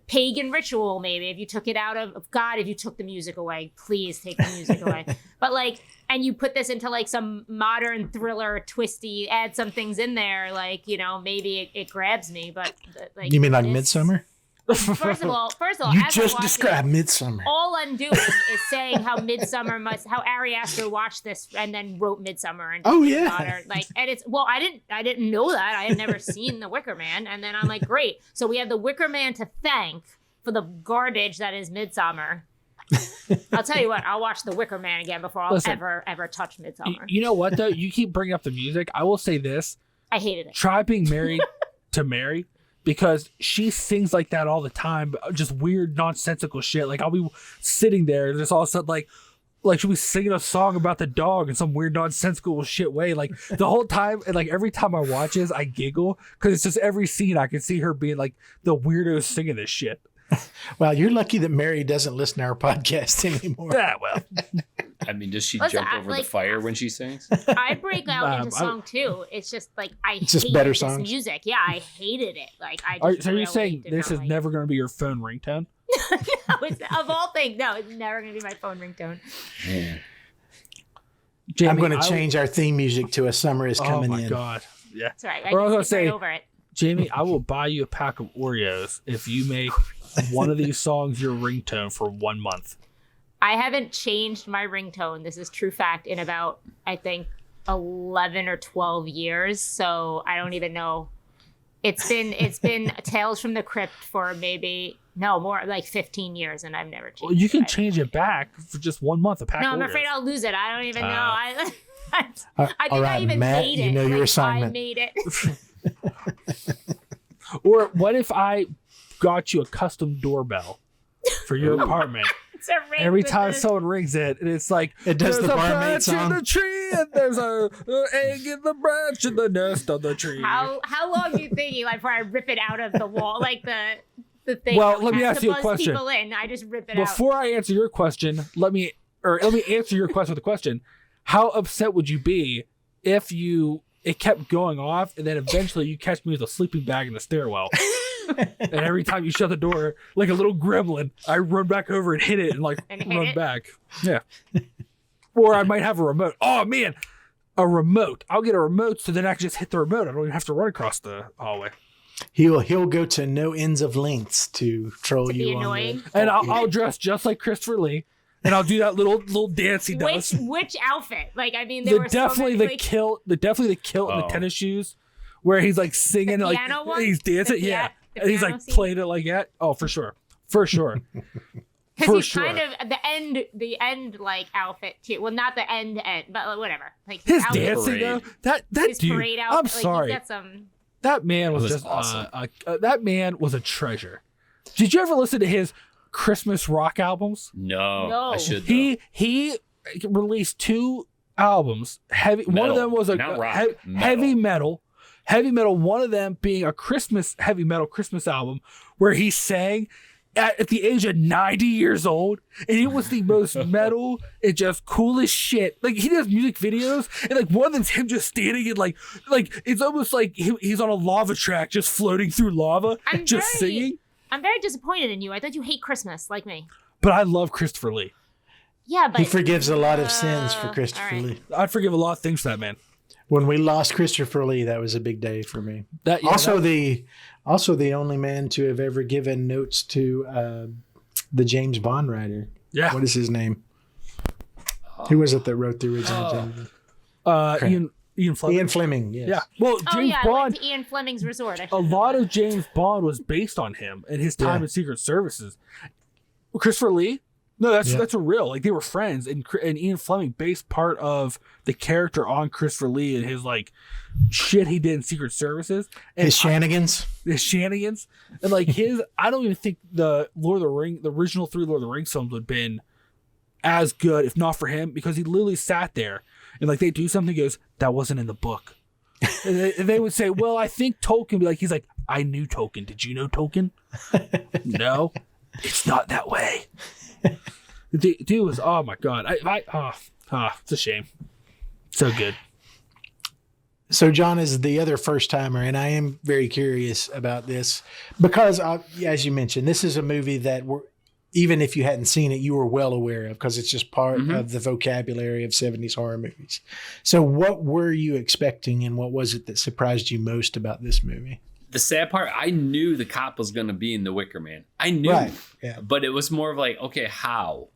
pagan ritual, maybe if you took it out of God, if you took the music away, please take the music away. But like, and you put this into like some modern thriller twisty, add some things in there, like, you know, maybe it grabs me. But like, you mean like Midsummer? First of all, you just described Midsummer. All I'm doing is saying how how Ari Aster watched this and then wrote Midsummer and like, and it's I didn't know that. I had never seen The Wicker Man, and then I'm like, great. So we have The Wicker Man to thank for the garbage that is Midsummer. I'll tell you what, I'll watch The Wicker Man again before I'll ever touch Midsummer. You know what though? You keep bringing up the music. I will say this: I hated it. Try being married to Mary. Because she sings like that all the time, just weird, nonsensical shit. Like I'll be sitting there, and just all of a sudden, like she'll be singing a song about the dog in some weird, nonsensical shit way. Like the whole time, and like every time I watch this, I giggle because it's just every scene I can see her being like the weirdo singing this shit. Well, you're lucky that Mary doesn't listen to our podcast anymore. Yeah, well. I mean, does she jump over the fire when she sings? I break out into song too. It's just like I hate this music. Yeah, I hated it. Like so you're saying this is never going to be your phone ringtone? No, of all things, no, it's never going to be my phone ringtone. Yeah. Jamie, I'm going to change our theme music to A Summer Is Coming In. Oh my God. Yeah. That's right. I was going to say, right over it. Jamie, I will buy you a pack of Oreos if you make one of these songs your ringtone for 1 month. I haven't changed my ringtone. This is true fact in about, I think, 11 or 12 years. So I don't even know. It's been Tales from the Crypt for more like 15 years, and I've never changed. Well, you can change it back for just 1 month. A pack. No, of I'm Oreos. afraid I'll lose it. I don't even know. I think right, I even Matt, made it. you know your assignment. I made it. Or what if I got you a custom doorbell for your apartment? Every time someone rings it, and it's like it does there's the a barmaid branch song. in the tree, and there's a egg in the branch in the nest of the tree. How long do you think before I rip it out of the wall, like the thing? Well, let me ask you a question. People in, I just rip it Before I answer your question, let me answer your question with a question. How upset would you be if it kept going off, and then eventually you catch me with a sleeping bag in the stairwell? And every time you shut the door, like a little gremlin, I run back over and hit it and run back. Yeah. Or I might have a remote. Oh man, a remote. I'll get a remote so then I can just hit the remote. I don't even have to run across the hallway. He'll go to no ends of lengths to troll you on annoying. And I'll dress just like Christopher Lee, and I'll do that little dance he does. Which outfit? Like, I mean, there were definitely so many, the kilt and the tennis shoes, where he's like singing, like he's dancing, and he's like playing it like that. Oh, for sure. Because he's kind of the end like outfit too. Well, not the end, but whatever. Like his dancing though. That his dude. Parade outfit, I'm sorry. He's got some... That man was just awesome. That man was a treasure. Did you ever listen to his Christmas rock albums? No. I should. He released 2 albums. Heavy. Metal, one of them was heavy metal. Heavy metal. One of them being a heavy metal Christmas album where he sang at the age of 90 years old, and it was the most metal and just coolest shit. Like, he does music videos, and like one of them's him just standing and like it's almost like he's on a lava track just floating through lava, singing. I'm very disappointed in you. I thought you hate Christmas like me. But I love Christopher Lee. Yeah, but he forgives a lot of sins for Christopher Lee. I'd forgive a lot of things for that man. When we lost Christopher Lee, that was a big day for me. Also the only man to have ever given notes to the James Bond writer. Yeah. What is his name? Who was it that wrote the original James Bond? Ian Fleming. Ian Fleming, yes. Yeah. Well, James Bond. I went to Ian Fleming's resort. A lot of James Bond was based on him and his time in Secret Services. Christopher Lee? No, that's a real. Like, they were friends, and Ian Fleming based part of the character on Christopher Lee and his like shit he did in Secret Services and his shenanigans. And like his, I don't even think the original 3 Lord of the Rings films would have been as good if not for him, because he literally sat there and like they do something, he goes, that wasn't in the book, and they would say, well, I think Tolkien. Be like, he's like, I knew Tolkien. Did you know Tolkien? No, it's not that way. The dude was, oh my god, it's a shame. So good. So John is the other first timer, and I am very curious about this because, as you mentioned, this is a movie that even if you hadn't seen it, you were well aware of because it's just part of the vocabulary of 70s horror movies. So what were you expecting, and what was it that surprised you most about this movie? The sad part, I knew the cop was going to be in the Wicker Man. I knew. Right. Yeah. But it was more of like, okay, how?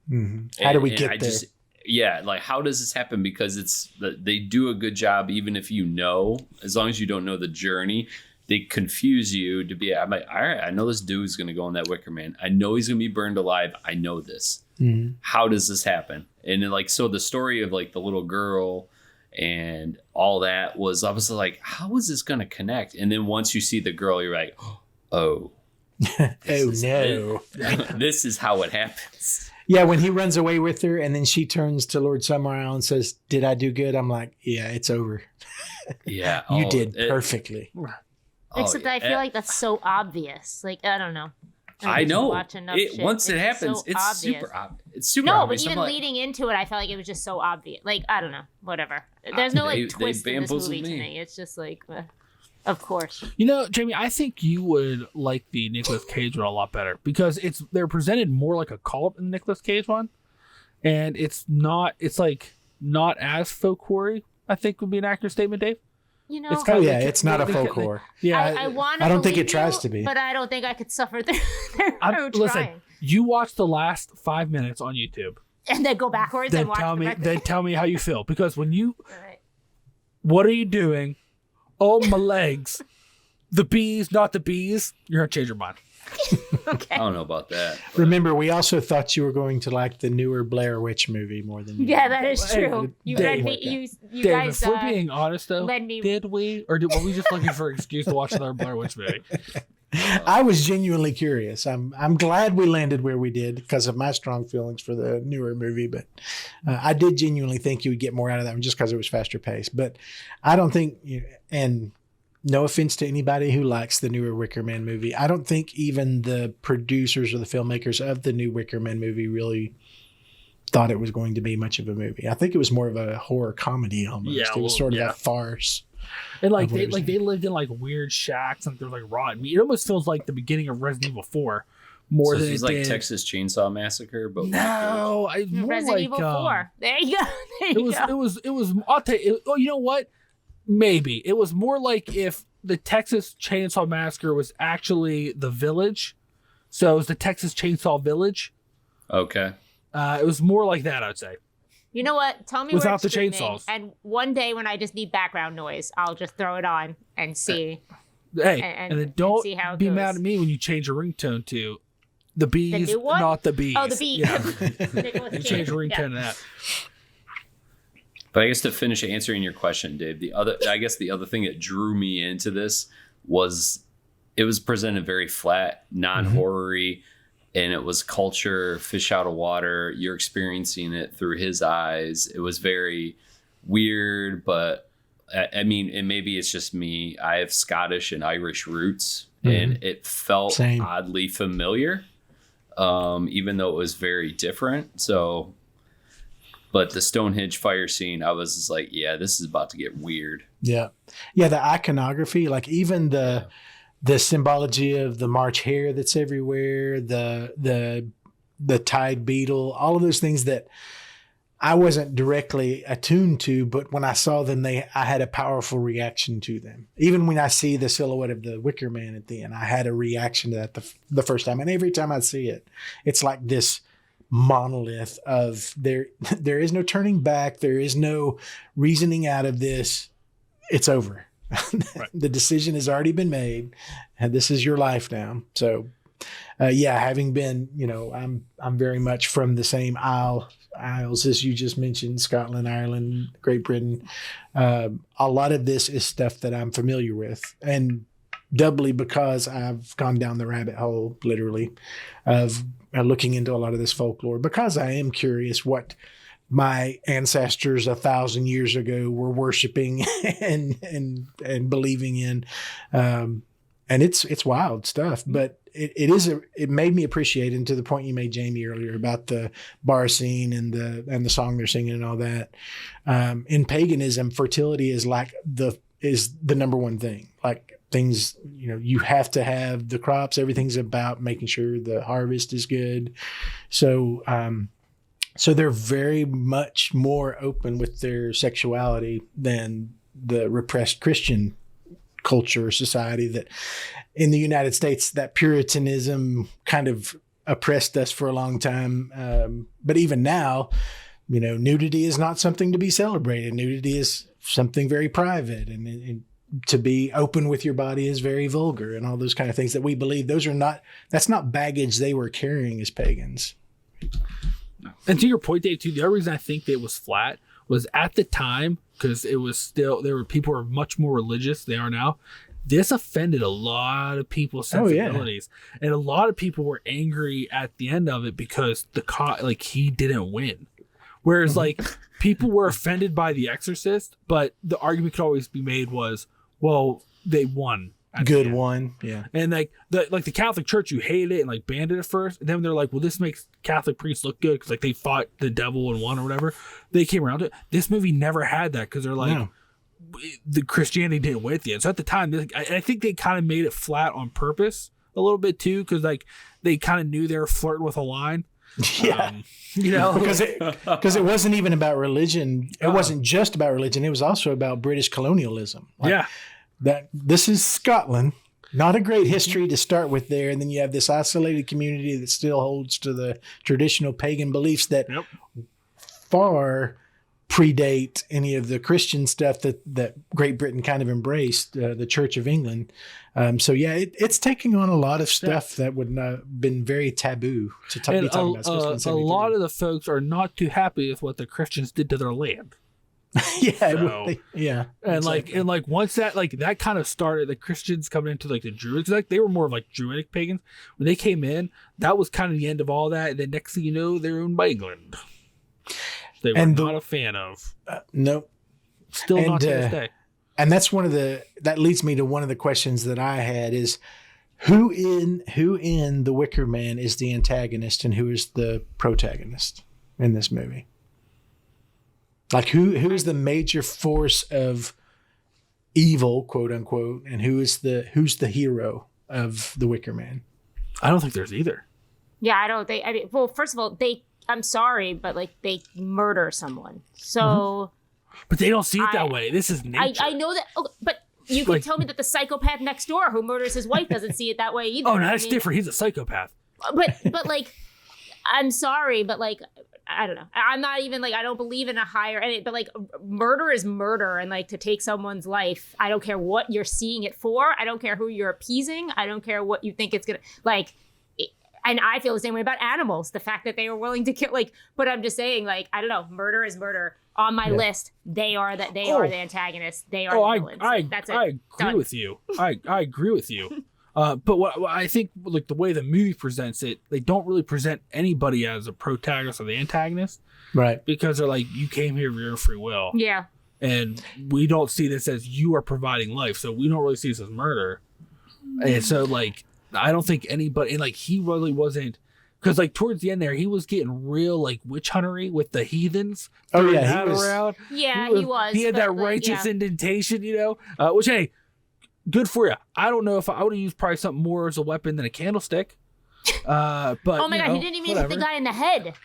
Mm-hmm. How do we get there? Like, how does this happen? Because they do a good job, even if you know, as long as you don't know the journey, they confuse you to be, I'm like, all right, I know this dude's going to go in that Wicker Man. I know he's going to be burned alive. I know this. Mm-hmm. How does this happen? And then, like, so the story of like the little girl and all that was obviously like, how is this going to connect? And then once you see the girl, you're like, oh, no, this is how it happens. Yeah, when he runs away with her and then she turns to Lord Summerisle and says, did I do good? I'm like, yeah, it's over. Yeah. You did perfectly. Except that I feel like that's so obvious. Like, I don't know. I know. Once it happens, so it's obvious. super obvious. It's super obvious. But even leading into it, I felt like it was just so obvious. Like, I don't know. Whatever. There's no twist in this movie to me. It's just like, of course. You know, Jamie, I think you would like the Nicolas Cage one a lot better because they're presented more like a cult in the Nicolas Cage one, and it's not as folklore. I think would be an accurate statement, Dave. You know, it's kind of it's not a folk horror. Yeah, I don't think it tries to be, but I don't think I could suffer through listen, you watch the last 5 minutes on YouTube and then go backwards and watch then tell me how you feel, because when you what are you doing? Oh, my legs. The bees, not the bees. You're gonna change your mind. Okay. I don't know about that. Remember, we also thought you were going to like the newer Blair Witch movie more than Yeah, that is true. You Dave, guys. If we're being honest, though, did we, or were we just looking for an excuse to watch another Blair Witch movie? I was genuinely curious. I'm glad we landed where we did because of my strong feelings for the newer movie, but I did genuinely think you would get more out of that one just because it was faster paced. But I don't think, and no offense to anybody who likes the newer Wicker Man movie, I don't think even the producers or the filmmakers of the new Wicker Man movie really thought it was going to be much of a movie. I think it was more of a horror comedy almost. Yeah, it was sort of a farce. And like they lived in like weird shacks and there's like rotten meat. It almost feels like the beginning of Resident Evil 4 more than it's it like did. Texas Chainsaw Massacre, but no, more Resident like Evil 4. There you go. It was. I'll tell you. You know what? Maybe. It was more like if the Texas Chainsaw Massacre was actually the village. So it was the Texas Chainsaw Village. Okay. It was more like that, I'd say. You know what? Tell me without where it's the streaming, chainsaws. and one day when I just need background noise, I'll just throw it on and see. Hey, and then don't see how it be goes. mad at me when you change your ringtone to the bees, new one? not the bees. Oh, the bee. Yeah. Nicholas You Cage. change your ringtone Yeah. to that. But I guess to finish answering your question, Dave, the other thing that drew me into this was it was presented very flat, non-horror-y, and it was culture, fish out of water. You're experiencing it through his eyes. It was very weird, but I mean, and maybe it's just me. I have Scottish and Irish roots, and it felt oddly familiar, even though it was very different. So, but the Stonehenge fire scene, I was just like, yeah, this is about to get weird. Yeah. Yeah. The iconography, like even the symbology of the March hare that's everywhere, the tide beetle, all of those things that I wasn't directly attuned to, but when I saw them, I had a powerful reaction to them. Even when I see the silhouette of the Wicker Man at the end, I had a reaction to that the first time. And every time I see it, it's like this monolith of there is no turning back. There is no reasoning out of this. It's over. Right. The decision has already been made, and this is your life now. So, having been, I'm very much from the same Isles as you just mentioned, Scotland, Ireland, Great Britain. A lot of this is stuff that I'm familiar with, and doubly because I've gone down the rabbit hole, literally, of looking into a lot of this folklore, because I am curious what my ancestors 1,000 years ago were worshiping and believing in. And it's wild stuff, but it made me appreciate, and to the point you made, Jaime, earlier about the bar scene and the song they're singing and all that. In paganism, fertility is the number one thing. Like things, you have to have the crops. Everything's about making sure the harvest is good. So they're very much more open with their sexuality than the repressed Christian culture or society that in the United States, that Puritanism kind of oppressed us for a long time. But even now, nudity is not something to be celebrated. Nudity is something very private, and to be open with your body is very vulgar, and all those kind of things that we believe that's not baggage they were carrying as pagans. And to your point, Dave, too, the other reason I think that it was flat was at the time, because it was still, people were much more religious than they are now. This offended a lot of people's sensibilities. Oh, yeah. And a lot of people were angry at the end of it because he didn't win. Whereas people were offended by The Exorcist, but the argument could always be made was, well, they won. Good one. Yeah. And the Catholic Church, you hated it and banned it at first. And then they're like, well, this makes Catholic priests look good because they fought the devil and won or whatever. They came around to it. This movie never had that because they're the Christianity didn't win at the end. So at the time, I think they kind of made it flat on purpose a little bit too, because they kind of knew they were flirting with a line. Yeah. Because it wasn't even about religion. It wasn't just about religion. It was also about British colonialism. That this is Scotland, not a great history to start with there. And then you have this isolated community that still holds to the traditional pagan beliefs that far predate any of the Christian stuff that Great Britain kind of embraced, the Church of England. It's taking on a lot of stuff that would have been very taboo to be talking about. A lot of the folks are not too happy with what the Christians did to their land. And exactly. Once that kind of started, the Christians coming into the Druids, they were more of Druidic pagans. When they came in, that was kind of the end of all that. And then next thing you know, they're owned by England. They were not a fan of. Nope. Still not to this day. And that's that leads me to one of the questions that I had is who in The Wicker Man is the antagonist and who is the protagonist in this movie? Who is the major force of evil, quote unquote, and who's the hero of The Wicker Man? I don't think there's either. Yeah, I don't think. Well, first of all, I'm sorry, but they murder someone. So But they don't see it that way. This is nature. I know that, but you can tell me that the psychopath next door who murders his wife doesn't see it that way either. Oh, no, that's different. He's a psychopath. But like, I'm sorry, but like, I don't know. I'm not even like, I don't believe in a higher, but like, murder is murder, and like to take someone's life, I don't care what you're seeing it for. I don't care who you're appeasing. I don't care what you think it's gonna like. And I feel the same way about animals. The fact that they were willing to kill, like, but I'm just saying, like, I don't know. Murder is murder. On my list, they are the antagonists. They are the villains. I agree with you. I agree with you. But what I think, like the way the movie presents it, they don't really present anybody as a protagonist or the antagonist, right? Because they're like, you came here of your own free will, yeah. And we don't see this as you are providing life, so we don't really see this as murder. And so, like, I don't think anybody, and like, he really wasn't. Because like towards the end there, he was getting real like witch huntery with the heathens. Oh yeah, he was. Around. Yeah, he was. He had that righteous indentation, you know. Which hey, good for you. I don't know if I would have used probably something more as a weapon than a candlestick. But oh my god, he didn't even hit the guy in the head.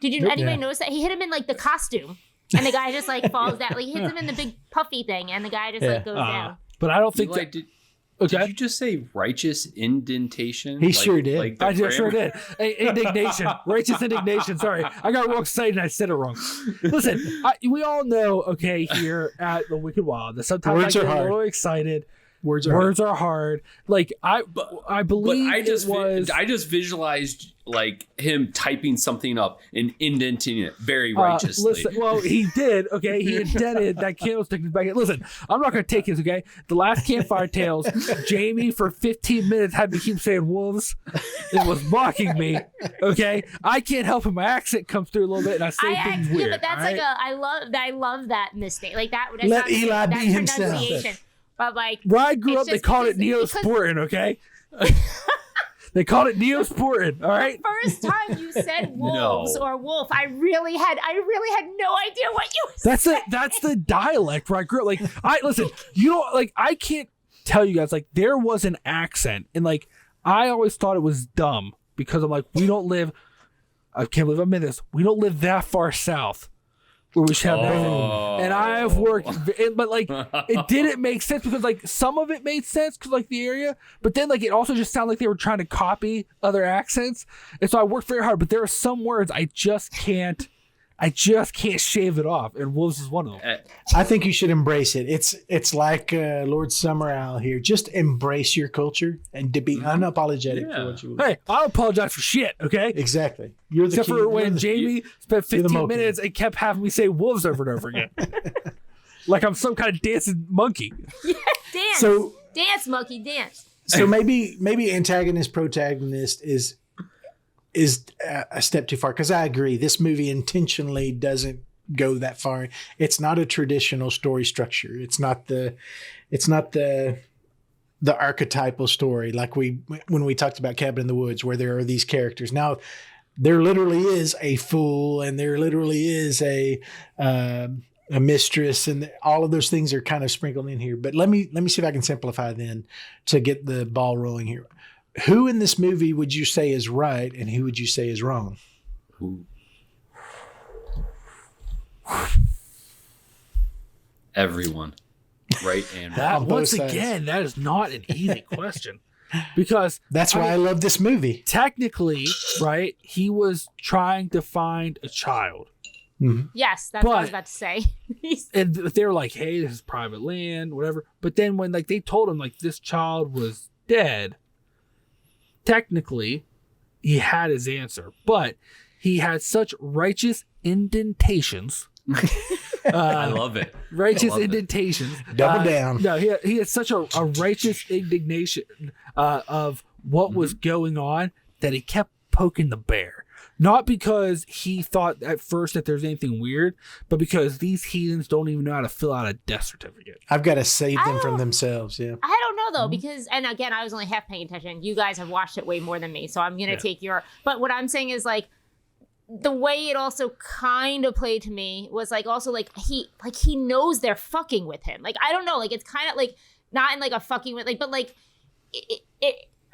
Did anybody notice that he hit him in like the costume, and the guy just like falls down. Like he hits him in the big puffy thing, and the guy just like goes down. But I don't think that. Okay. Did you just say righteous indentation? He sure did. Like I just sure did. Indignation. Righteous indignation. Sorry. I got real excited and I said it wrong. Listen, we all know, okay, here at the Wicked Wild, that sometimes I get a little excited. Words are hard. Like, I believe I just visualized like him typing something up and indenting it very righteously. Listen, well, he did. Okay, he indented that candlestick back in. Listen, I'm not going to take his. Okay, the last Campfire Tales, Jaime for 15 minutes had to keep saying wolves. It was mocking me. Okay, I can't help it. My accent comes through a little bit, and I say things weird. Yeah, but that's like I love that mistake. Like that. Let Eli be himself. But like, where I grew up, they called it Neosportin, okay? They called it Neosportin, all right? The first time you said wolves or wolf, I really had no idea what you were saying. That's the dialect where I grew up. Like, listen, you know, like, I can't tell you guys, like, there was an accent, and like, I always thought it was dumb because I'm like, we don't live, I can't believe I'm in this, we don't live that far south. Where we should have nothing. And I've worked, but like it didn't make sense because like some of it made sense because like the area, but then like it also just sounded like they were trying to copy other accents, and so I worked very hard. But there are some words I just can't shave it off, and wolves is one of them. I think you should embrace it. It's like Lord Summerisle here. Just embrace your culture and to be unapologetic for what you. Hey, I don't apologize for shit. Okay, exactly. You're the except for when Jaime spent 15 minutes and kept having me say wolves over and over again, like I'm some kind of dancing monkey. Yeah, dance. Dance, monkey, dance. So maybe antagonist protagonist is a step too far, because I agree this movie intentionally doesn't go that far. It's not a traditional story structure. It's not the archetypal story like when we talked about Cabin in the Woods, where there are these characters. Now there literally is a fool and there literally is a mistress, and all of those things are kind of sprinkled in here. But let me see if I can simplify then to get the ball rolling here. Who in this movie would you say is right, and who would you say is wrong? Everyone, right and wrong. That once again, that is not an easy question, because that's why I love this movie. Technically, right? He was trying to find a child. Mm-hmm. Yes, that's what I was about to say. And they were like, "Hey, this is private land, whatever." But then when like they told him like this child was dead. Technically, he had his answer, but he had such righteous indentations. I love it. Righteous indentations. Double down. No, he had such a righteous indignation of what was going on that he kept poking the bear. Not because he thought at first that there's anything weird, but because these heathens don't even know how to fill out a death certificate. I've got to save them from themselves. Yeah. I don't know though, because, and again, I was only half paying attention. You guys have watched it way more than me, so I'm going to take but what I'm saying is like, the way it also kind of played to me was like, also like he knows they're fucking with him. Like, I don't know, like it's kind of like, not in like a fucking with, like, but like,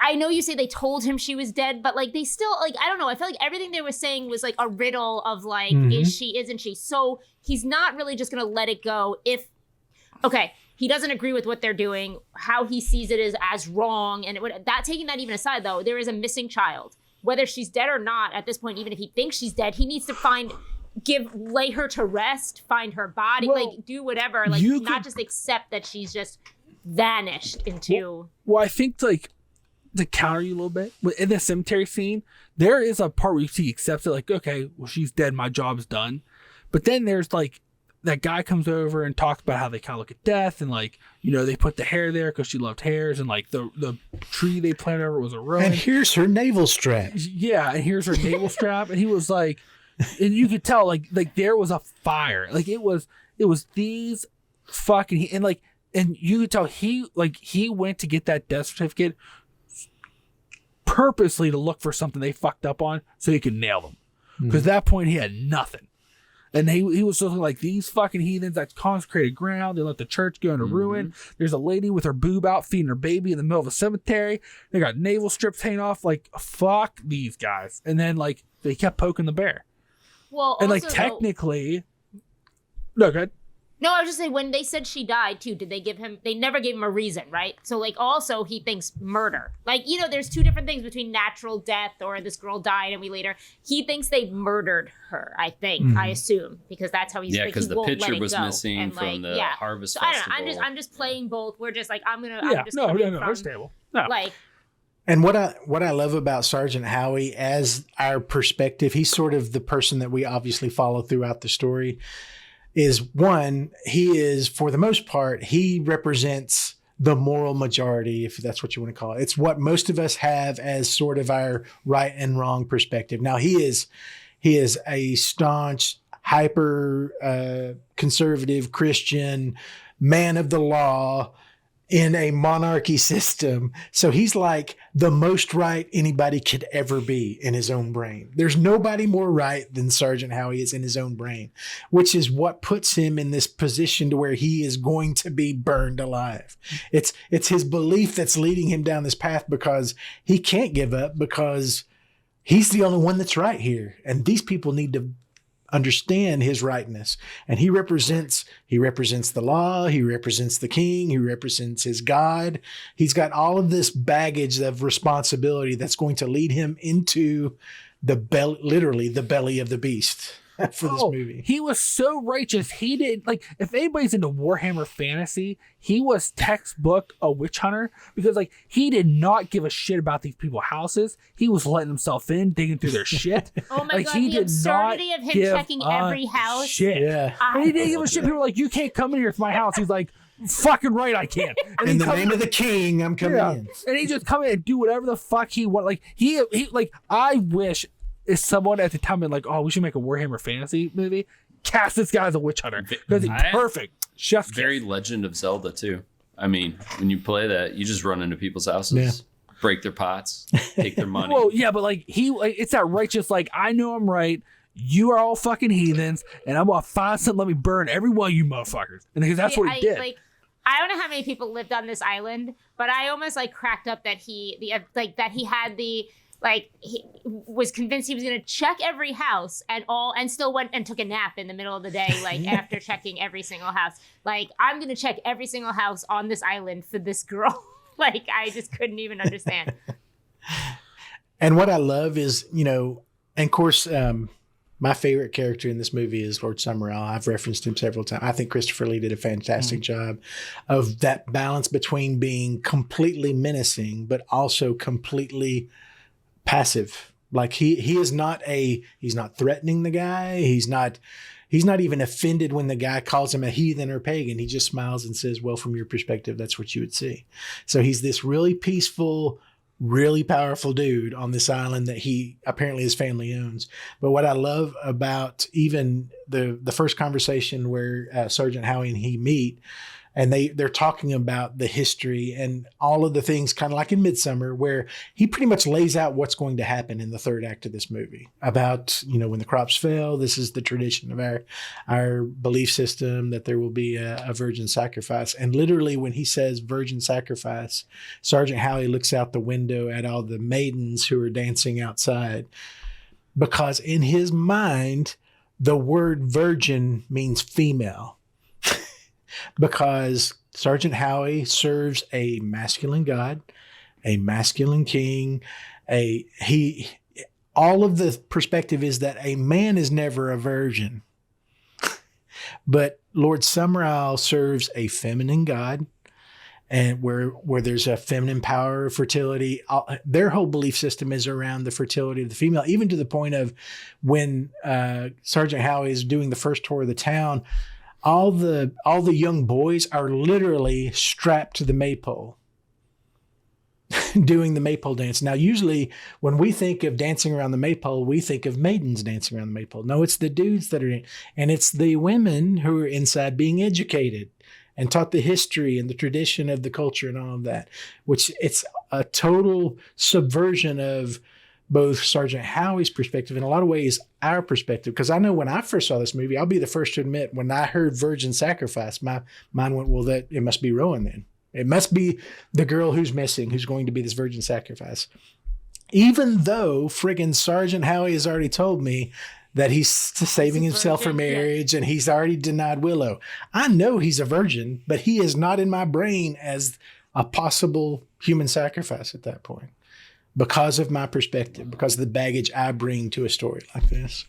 I know you say they told him she was dead, but like they still like I don't know. I feel like everything they were saying was like a riddle of like is she, isn't she? So he's not really just gonna let it go if he doesn't agree with what they're doing, how he sees it is as wrong, and taking that even aside though, there is a missing child. Whether she's dead or not at this point, even if he thinks she's dead, he needs to lay her to rest, find her body, like do whatever, like not just accept that she's just vanished into. Well, I think like to counter you a little bit in the cemetery scene, there is a part where she accepts it, like, okay, well, she's dead, my job's done. But then there's like that guy comes over and talks about how they kind of look at death, and like, you know, they put the hair there because she loved hairs, and like the tree they planted over was a rowan. And here's her navel strap. Yeah, and here's her navel strap, and he was like, and you could tell like there was a fire, like it was these fucking and you could tell he went to get that death certificate purposely to look for something they fucked up on so he could nail them. Because at that point he had nothing. And he was looking like these fucking heathens that consecrated ground. They let the church go into ruin. There's a lady with her boob out feeding her baby in the middle of a cemetery. They got navel strips hanging off. Like, fuck these guys. And then like they kept poking the bear. Well, and like technically, no, go ahead. No, I was just saying, when they said she died too, they never gave him a reason, right? So like also he thinks murder. Like, you know, there's two different things between natural death or this girl died and he thinks they murdered her, I think, I assume, because that's how he's like, because he the won't picture let it was go. missing and from like, the harvest so festival. I don't know, I'm just playing both. We're just like, I'm just no, coming from, understandable. No. Like, and what I love about Sergeant Howie as our perspective, he's sort of the person that we obviously follow throughout the story, is one, he is, for the most part, he represents the moral majority, if that's what you want to call it. It's what most of us have as sort of our right and wrong perspective. Now, he is a staunch, hyper conservative Christian man of the law in a monarchy system. So he's like the most right anybody could ever be in his own brain. There's nobody more right than Sergeant Howie is in his own brain, which is what puts him in this position to where he is going to be burned alive. It's his belief that's leading him down this path, because he can't give up, because he's the only one that's right here. And these people need to understand his rightness. And he represents the law. He represents the king. He represents his God. He's got all of this baggage of responsibility that's going to lead him into literally the belly of the beast for this movie. He was so righteous. He did, like, if anybody's into Warhammer fantasy, he was textbook a witch hunter, because like he did not give a shit about these people's houses. He was letting himself in, digging through their shit. Oh my like, God, he the did absurdity not of him give checking every house. Shit. Yeah. And he didn't give a shit. People were like, you can't come in here. It's my house. He's like, fucking right, I can. And in the name of the king, I'm coming in. And he just come in and do whatever the fuck he want. Like he like, I wish if someone at the time been like, oh, we should make a Warhammer fantasy movie, cast this guy as a witch hunter, because he's perfect. Chef's very kiss. Legend of Zelda too. I mean, when you play that, you just run into people's houses, break their pots, take their money. Well, yeah, but like it's that righteous, like, I know I'm right. You are all fucking heathens, and I'm gonna find something. Let me burn every one of you motherfuckers. And because that's what he did. Like, I don't know how many people lived on this island, but I almost like cracked up that he was convinced he was going to check every house and still went and took a nap in the middle of the day, like after checking every single house. Like, I'm going to check every single house on this island for this girl. Like, I just couldn't even understand. And what I love is, you know, and of course, my favorite character in this movie is Lord Summerisle. I've referenced him several times. I think Christopher Lee did a fantastic job of that balance between being completely menacing, but also completely passive. Like he's not threatening the guy. He's not even offended when the guy calls him a heathen or pagan. He just smiles and says, well, from your perspective, that's what you would see. So he's this really peaceful, really powerful dude on this island that he apparently his family owns. But what I love about even the first conversation where Sergeant Howie and he meet, And they're talking about the history and all of the things, kind of like in Midsummer, where he pretty much lays out what's going to happen in the third act of this movie about, when the crops fail, this is the tradition of our belief system that there will be a virgin sacrifice. And literally when he says virgin sacrifice, Sergeant Howie looks out the window at all the maidens who are dancing outside, because in his mind, the word virgin means female. Because Sergeant Howie serves a masculine god, a masculine king, all of the perspective is that a man is never a virgin. But Lord Summerisle serves a feminine god, and where there's a feminine power of fertility. Their whole belief system is around the fertility of the female, even to the point of when Sergeant Howie is doing the first tour of the town, all the young boys are literally strapped to the maypole doing the maypole dance. Now, usually when we think of dancing around the maypole, we think of maidens dancing around the maypole. No, it's the dudes that are and it's the women who are inside being educated and taught the history and the tradition of the culture and all of that, which it's a total subversion of both Sergeant Howie's perspective, in a lot of ways, our perspective. Because I know when I first saw this movie, I'll be the first to admit, when I heard virgin sacrifice, my mind went, well, that it must be Rowan then. It must be the girl who's missing, who's going to be this virgin sacrifice. Even though friggin' Sergeant Howie has already told me that he's saving himself for marriage and he's already denied Willow. I know he's a virgin, but he is not in my brain as a possible human sacrifice at that point, because of my perspective, because of the baggage I bring to a story like this.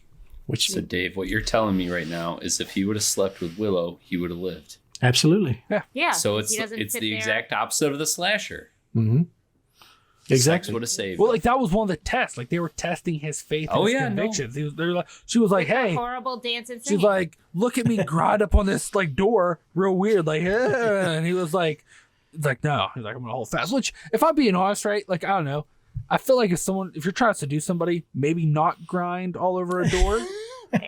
So Dave, what you're telling me right now is if he would have slept with Willow, he would have lived. Absolutely. Yeah. So it's the exact opposite of the slasher. Mm-hmm. Exactly. Sex would have saved. Well, like that was one of the tests. Like they were testing his faith and his convictions. No. She was like, "Hey, horrible dancing." She's like, "Look at me grind up on this like door, real weird." Like, and he was like, "No." He's like, "I'm gonna hold fast." Which, if I'm being honest, right? Like, I don't know. I feel like if you're trying to seduce somebody, maybe not grind all over a door.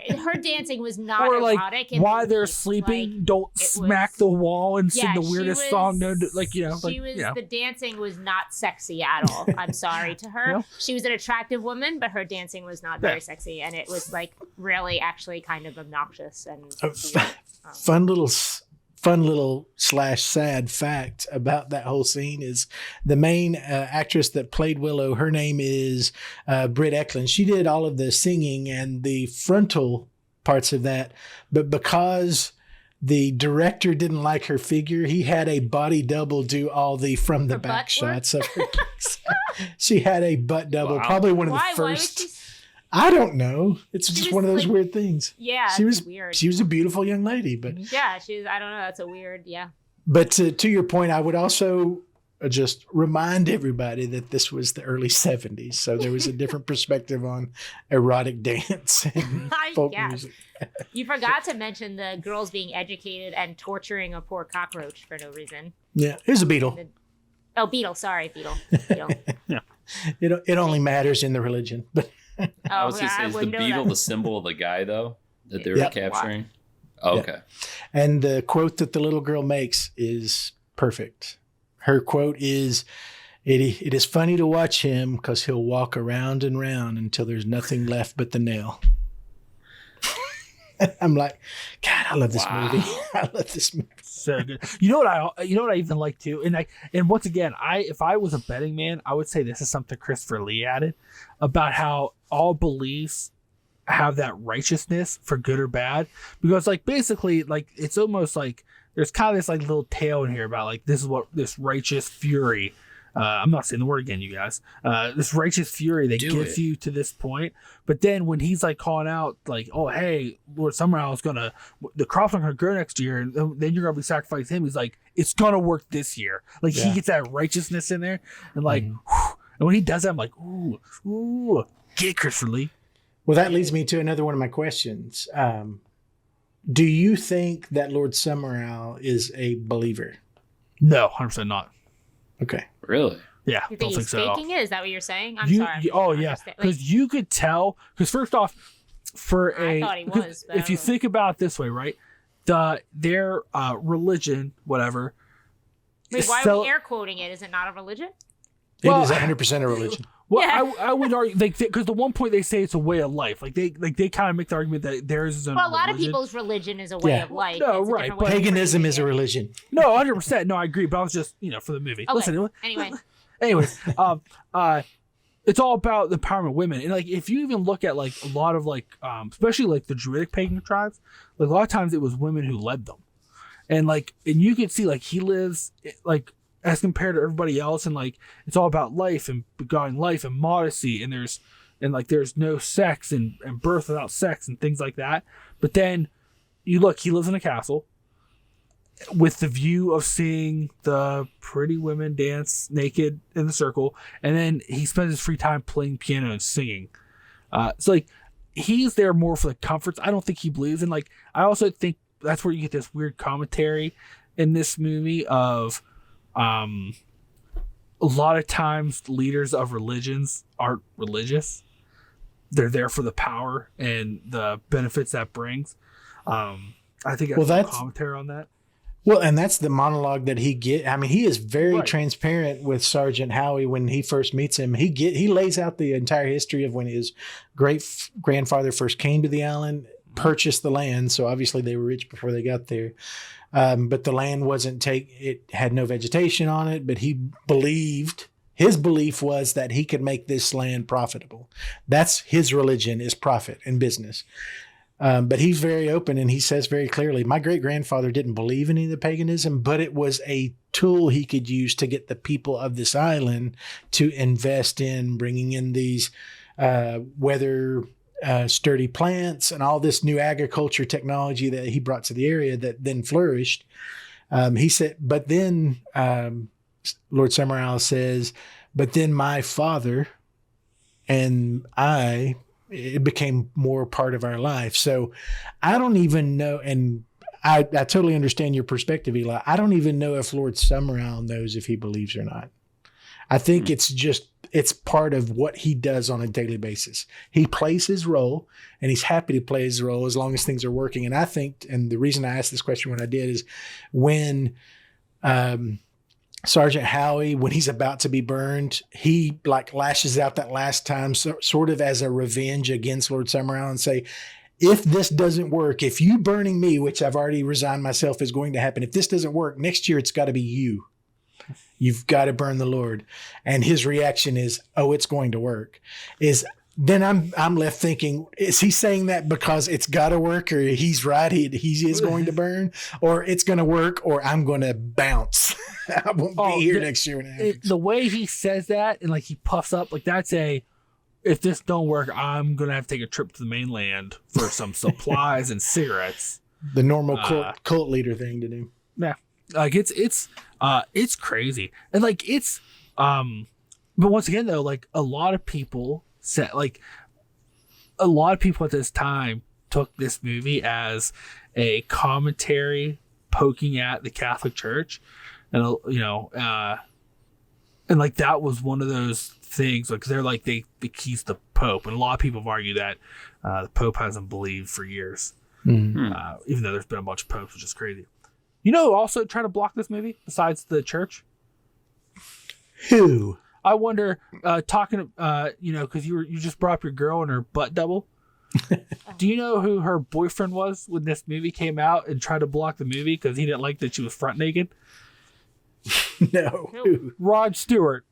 Her dancing was not or like erotic. While they're sleeping, don't smack the wall and sing the weirdest song. No, the dancing was not sexy at all. I'm sorry to her. No? She was an attractive woman, but her dancing was not very sexy, and it was like really, actually, kind of obnoxious and fun little / sad fact about that whole scene is the main actress that played Willow, her name is Britt Ekland. She did all of the singing and the frontal parts of that, but because the director didn't like her figure, he had a body double do all the from the back shots of her. She had a butt double, probably one of the first. I don't know. It's just one of those weird things. Yeah, she was weird. She was a beautiful young lady, but yeah, I don't know. That's a weird, yeah. But to your point, I would also just remind everybody that this was the early 70s, so there was a different perspective on erotic dance and folk music. You forgot to mention the girls being educated and torturing a poor cockroach for no reason. Yeah, here's a beetle. Beetle. Sorry, beetle. Yeah. It only matters in the religion, but. I was going to say, is the beetle the symbol of the guy, though, that they were capturing? Oh, okay. And the quote that the little girl makes is perfect. Her quote is, it is funny to watch him because he'll walk around and round until there's nothing left but the nail. I'm like, God, I love this movie. I love this movie. So good. You know what I even like too, and once again, if I was a betting man, I would say this is something Christopher Lee added about how all beliefs have that righteousness for good or bad, because like basically like it's almost like there's kind of this like little tale in here about like this is what this righteous fury. I'm not saying the word again, you guys. This righteous fury that gets you to this point. But then when he's like calling out, like, oh, hey, Lord Summerisle is the crops are going to grow next year, and then you're going to be sacrificing him. He's like, it's going to work this year. Like, he gets that righteousness in there. And like, and when he does that, I'm like, ooh, get Christopher Lee. Well, that leads me to another one of my questions. Do you think that Lord Summerisle is a believer? No, 100% not. Okay. Really? Yeah. You think he's faking it? Is that what you're saying? I'm sorry. Oh, yeah. Because you could tell. Because first off, I thought he was. If you think about it this way, right? their religion, whatever. Wait, why are we air quoting it? Is it not a religion? It is 100% a religion. Well, Yeah. I would argue because the one point they say it's a way of life. They kind of make the argument that theirs is a Well, a lot of religion. people's religion is a way of life. No, It's a right, different but way of Paganism phrasing is a it. religion. No, 100%. No, I agree. But I was just for the movie. Okay. Listen, Anyway, anyways, it's all about the empowerment of women, and like if you even look at like a lot of like especially like the Druidic pagan tribes, like a lot of times it was women who led them, and you can see like he lives like as compared to everybody else, and like it's all about life and beguiling life and modesty, and there's no sex and birth without sex and things like that. But then you look, he lives in a castle with the view of seeing the pretty women dance naked in the circle, and then he spends his free time playing piano and singing. It's like he's there more for the comforts. I don't think he believes in like. I also think that's where you get this weird commentary in this movie of a lot of times leaders of religions aren't religious. They're there for the power and the benefits that brings. I think that's commentary on that. Well, and that's the monologue that he get. I mean, he is very transparent with Sergeant Howie when he first meets him. He lays out the entire history of when his great grandfather first came to the island, purchased the land. So obviously they were rich before they got there. But the land it had no vegetation on it, but his belief was that he could make this land profitable. That's his religion, is profit and business. But he's very open, and he says very clearly, my great-grandfather didn't believe in any of the paganism, but it was a tool he could use to get the people of this island to invest in bringing in these sturdy plants and all this new agriculture technology that he brought to the area that then flourished. He said, but then Lord Summerisle says, but then my father and it became more part of our life. So I don't even know, and I totally understand your perspective, Eli. I don't even know if Lord Summerisle knows if he believes or not. I think it's part of what he does on a daily basis. He plays his role, and he's happy to play his role as long as things are working. And I think, and the reason I asked this question when I did is when Sergeant Howie, when he's about to be burned, he like lashes out that last time, sort of as a revenge against Lord Summerisle, and say, if this doesn't work, if you burning me, which I've already resigned myself is going to happen, if this doesn't work, next year it's got to be you. You've got to burn the Lord. And his reaction is, oh, it's going to work. Then I'm left thinking, is he saying that because it's got to work, or he's right, he is going to burn, or it's going to work, or I'm going to bounce. I won't be here next year. The way he says that, and like he puffs up, like that's if this don't work, I'm going to have to take a trip to the mainland for some supplies and cigarettes. The normal cult leader thing to do. Yeah. Like it's crazy. And like but once again though, like a lot of people at this time took this movie as a commentary poking at the Catholic Church, and and like that was one of those things. Like they're like he's the Pope, and a lot of people have argued that the Pope hasn't believed for years, even though there's been a bunch of popes, which is crazy. You know who also tried to block this movie besides the church? Who? I wonder, talking, because you just brought up your girl and her butt double. Do you know who her boyfriend was when this movie came out and tried to block the movie because he didn't like that she was front naked? No. Who? Rod Stewart.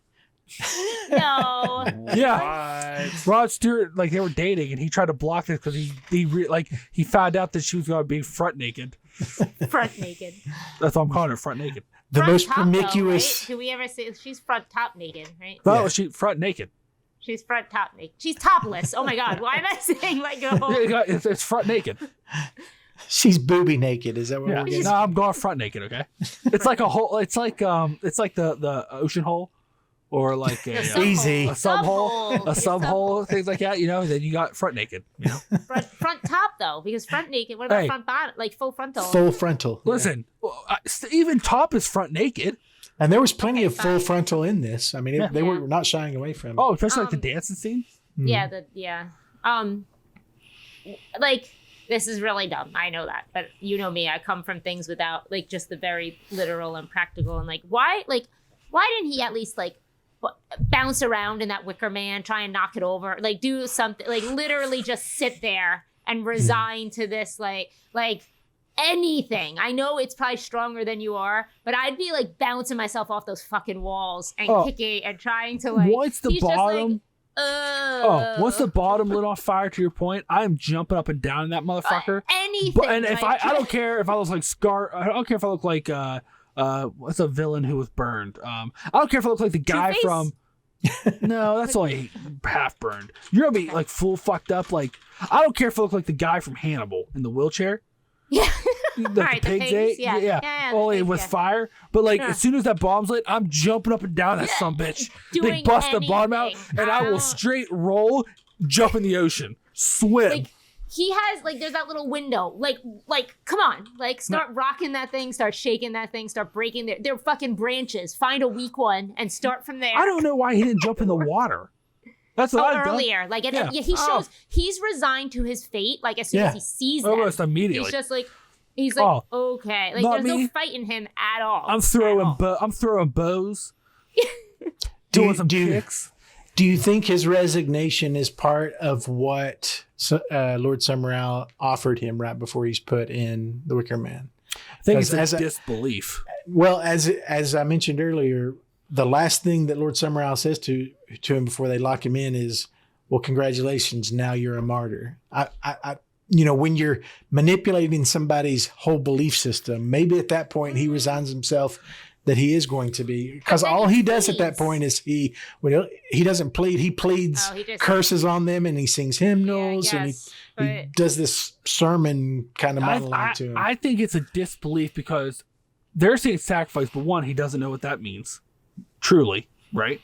No. Yeah. What? Rod Stewart, like they were dating, and he tried to block this because he found out that she was going to be front naked. Front naked. That's why I'm calling her front naked. The Front most top, promiscuous. Though, right? Do we ever say she's front top naked? Right. No, Yeah. she front naked. She's front top naked. She's topless. Oh my God! Why am I saying like a whole? It's front naked. She's booby naked. Is that what Yeah. we're getting? No, I'm going front naked. Okay. It's like a hole. It's like the ocean hole, or like a Easy. a sub hole, Sub-hole. a sub hole, things like that. Then you got front naked. Front top though, because front naked. What about Hey. front bottom? Like full frontal. Full frontal. Listen, even top is front naked. And there was plenty Okay, of full fine. frontal in this. I mean, Yeah. they were not shying away from it. Oh, especially like the dancing scene. Yeah. this is really dumb. I know that. But you know me, I come from things without like just the very literal and practical. And like, why didn't he at least like bounce around in that Wicker Man, try and knock it over, like do something, like literally just sit there and resign to this, like anything. I know it's probably stronger than you are, but I'd be like bouncing myself off those fucking walls and kicking and trying to like. Once the bottom, once the bottom lit on fire, to your point, I'm jumping up and down in that motherfucker. Anything. And if I don't care if I look like Scar, I don't care if I look like what's a villain who was burned. I don't care if I look like the guy from. No, that's only half burned. You're gonna be like full fucked up. Like I don't care if I look like the guy from Hannibal in the wheelchair. Yeah. The pigs ate. Yeah. Only with fire. But like as soon as that bomb's lit, I'm jumping up and down that sumbitch. They bust the bottom out, and I will straight roll, jump in the ocean, swim. Like, he has like there's that little window. Like come on. Like start rocking that thing, start shaking that thing, start breaking their fucking branches. Find a weak one and start from there. I don't know why he didn't jump in the water. That's what I've earlier. Done. Like he shows he's resigned to his fate. Like as soon as he sees them, almost immediately. He's just like okay. Like there's no fighting him at all. I'm throwing bows. doing some kicks. Do you think his resignation is part of what Lord Summerisle offered him right before he's put in the Wicker Man? I think it's a disbelief. Well, as I mentioned earlier, the last thing that Lord Summerisle says to him before they lock him in is, "Well, congratulations, now you're a martyr." I when you're manipulating somebody's whole belief system, maybe at that point he resigns himself that he is going to be, because all he does at that point is he doesn't plead. He pleads curses on them, and he sings hymnals, and he does this sermon kind of monologue to him. I think it's a disbelief because they're saying sacrifice, but one, he doesn't know what that means. Truly, right?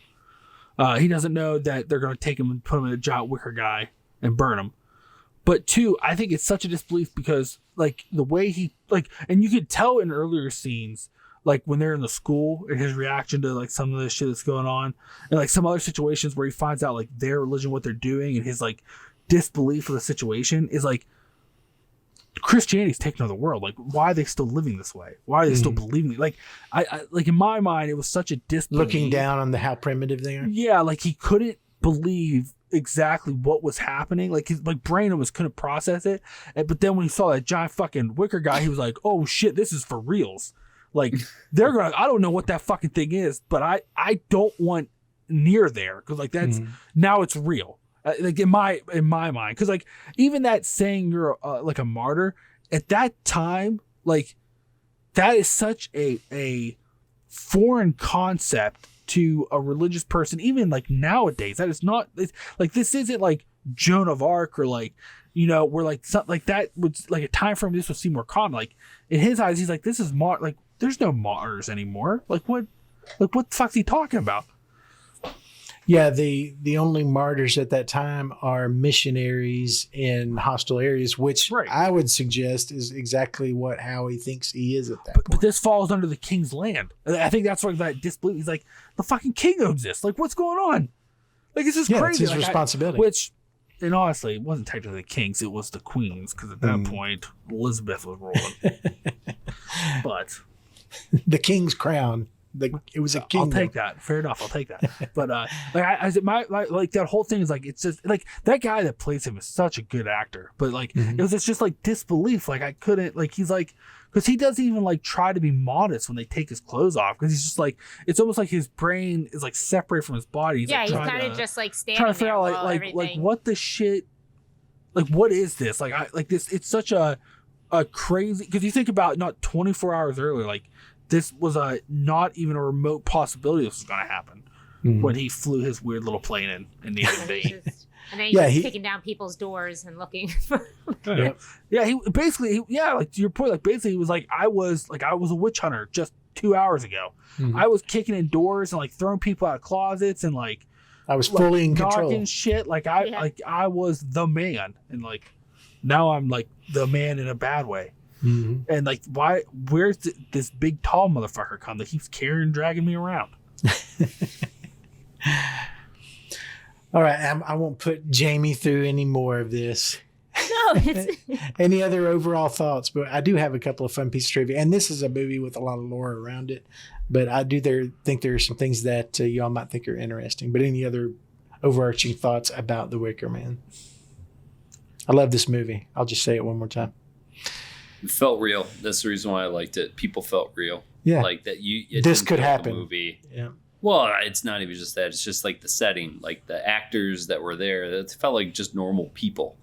He doesn't know that they're going to take him and put him in a giant wicker guy and burn him. But two, I think it's such a disbelief because like the way he like, and you could tell in earlier scenes, like when they're in the school and his reaction to like some of the shit that's going on, and like some other situations where he finds out like their religion, what they're doing, and his like disbelief of the situation is like Christianity's taken over the world. Like, why are they still living this way? Why are they still believing it? Like, I like in my mind, it was such a disbelief. Looking down on how primitive they are. Yeah, like he couldn't believe exactly what was happening. Like his brain almost couldn't process it. But then when he saw that giant fucking wicker guy, he was like, "Oh shit, this is for reals." Like they're gonna. I don't know what that fucking thing is, but I don't want near there because like that's now it's real. Like in my mind, because like even that saying you're like a martyr at that time, like that is such a foreign concept to a religious person. Even like nowadays, that is not like this isn't like Joan of Arc or like where like something like that would like a time frame this would seem more common. Like in his eyes, he's like this is like there's no martyrs anymore. Like what the fuck's he talking about? Yeah, the only martyrs at that time are missionaries in hostile areas, which I would suggest is exactly what Howie thinks he is at that point. But this falls under the king's land. I think that's where that disbelief. He's like, the fucking king owns this. Like, what's going on? Like, this is crazy. It's his responsibility. And honestly, it wasn't technically the king's. It was the queen's, because at that point, Elizabeth was rolling. But the king's crown. It was a king. I'll take that. Fair enough. I'll take that. But like that whole thing is like it's just like that guy that plays him is such a good actor. But like it was just like disbelief. Like I couldn't like he's like because he doesn't even like try to be modest when they take his clothes off because he's just like it's almost like his brain is like separated from his body. He's he's kind of just like standing trying to figure there out like what the shit. Like what is this? Like this. It's such a crazy because you think about not 24 hours earlier like. This was not even a remote possibility this was going to happen when he flew his weird little plane in the other day. And then he's kicking down people's doors and looking for. He basically, like to your point, like basically he was like, I was a witch hunter just 2 hours ago. I was kicking in doors and like throwing people out of closets and like I was fully in control. Knocking shit. Like I was the man, and like now I'm like the man in a bad way. And like, where's this big tall motherfucker come that keeps carrying and dragging me around? All right, I won't put Jaime through any more of this. Any other overall thoughts? But I do have a couple of fun pieces of trivia, and this is a movie with a lot of lore around it. But I do think there are some things that y'all might think are interesting. But any other overarching thoughts about The Wicker Man? I love this movie. I'll just say it one more time. It felt real. That's the reason why I liked it. People felt real. Yeah, like that. This could happen. Movie. Yeah. Well, it's not even just that. It's just like the setting, like the actors that were there. It felt like just normal people.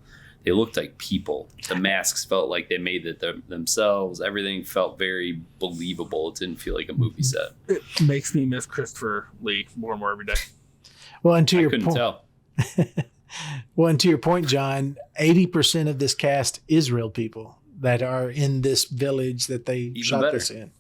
They looked like people. The masks felt like they made it themselves. Everything felt very believable. It didn't feel like a movie set. It makes me miss Christopher Lee more and more every day. Well, and to I your couldn't point, tell. well, and to your point, John, 80% of this cast is real people that are in this village that they shot this in.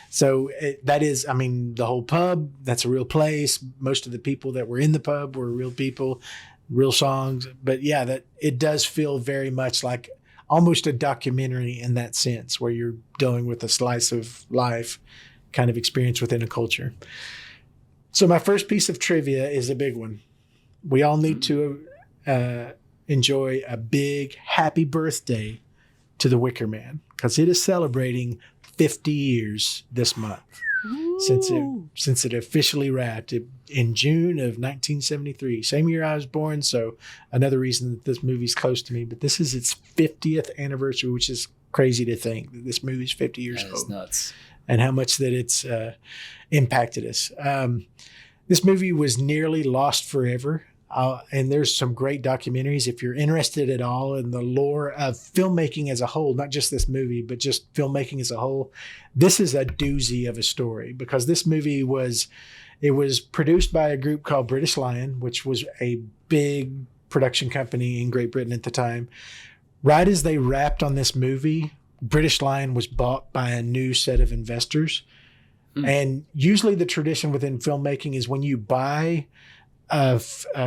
So that is, I mean, the whole pub, that's a real place. Most of the people that were in the pub were real people, real songs. But yeah, that it does feel very much like almost a documentary in that sense, where you're dealing with a slice of life kind of experience within a culture. So my first piece of trivia is a big one. We all need to enjoy a big happy birthday to the Wicker Man, because it is celebrating 50 years this month. Since it officially wrapped in June of 1973, same year I was born. So another reason that this movie's close to me. But this is its 50th anniversary, which is crazy to think that this movie's 50 years old. That's nuts. And how much that it's impacted us. This movie was nearly lost forever. And there's some great documentaries if you're interested at all in the lore of filmmaking as a whole, not just this movie, but just filmmaking as a whole. This is a doozy of a story, because this movie was produced by a group called British Lion, which was a big production company in Great Britain at the time. Right as they wrapped on this movie, British Lion was bought by a new set of investors. And usually the tradition within filmmaking is when you buy a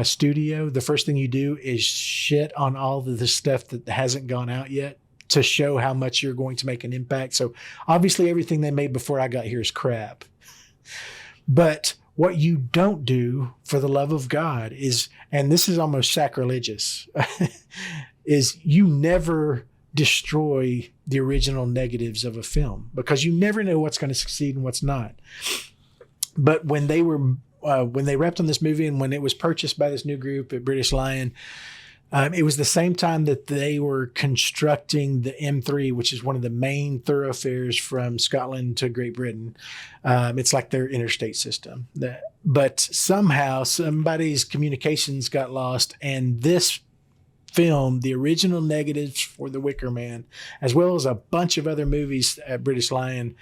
studio, the first thing you do is shit on all of the stuff that hasn't gone out yet to show how much you're going to make an impact. So obviously everything they made before I got here is crap. But what you don't do, for the love of God, is, and this is almost sacrilegious, is you never destroy the original negatives of a film, because you never know what's going to succeed and what's not. But when they wrapped on this movie and when it was purchased by this new group at British Lion, it was the same time that they were constructing the M3, which is one of the main thoroughfares from Scotland to Great Britain. It's like their interstate system. But somehow somebody's communications got lost, and this film, the original negatives for The Wicker Man, as well as a bunch of other movies at British Lion,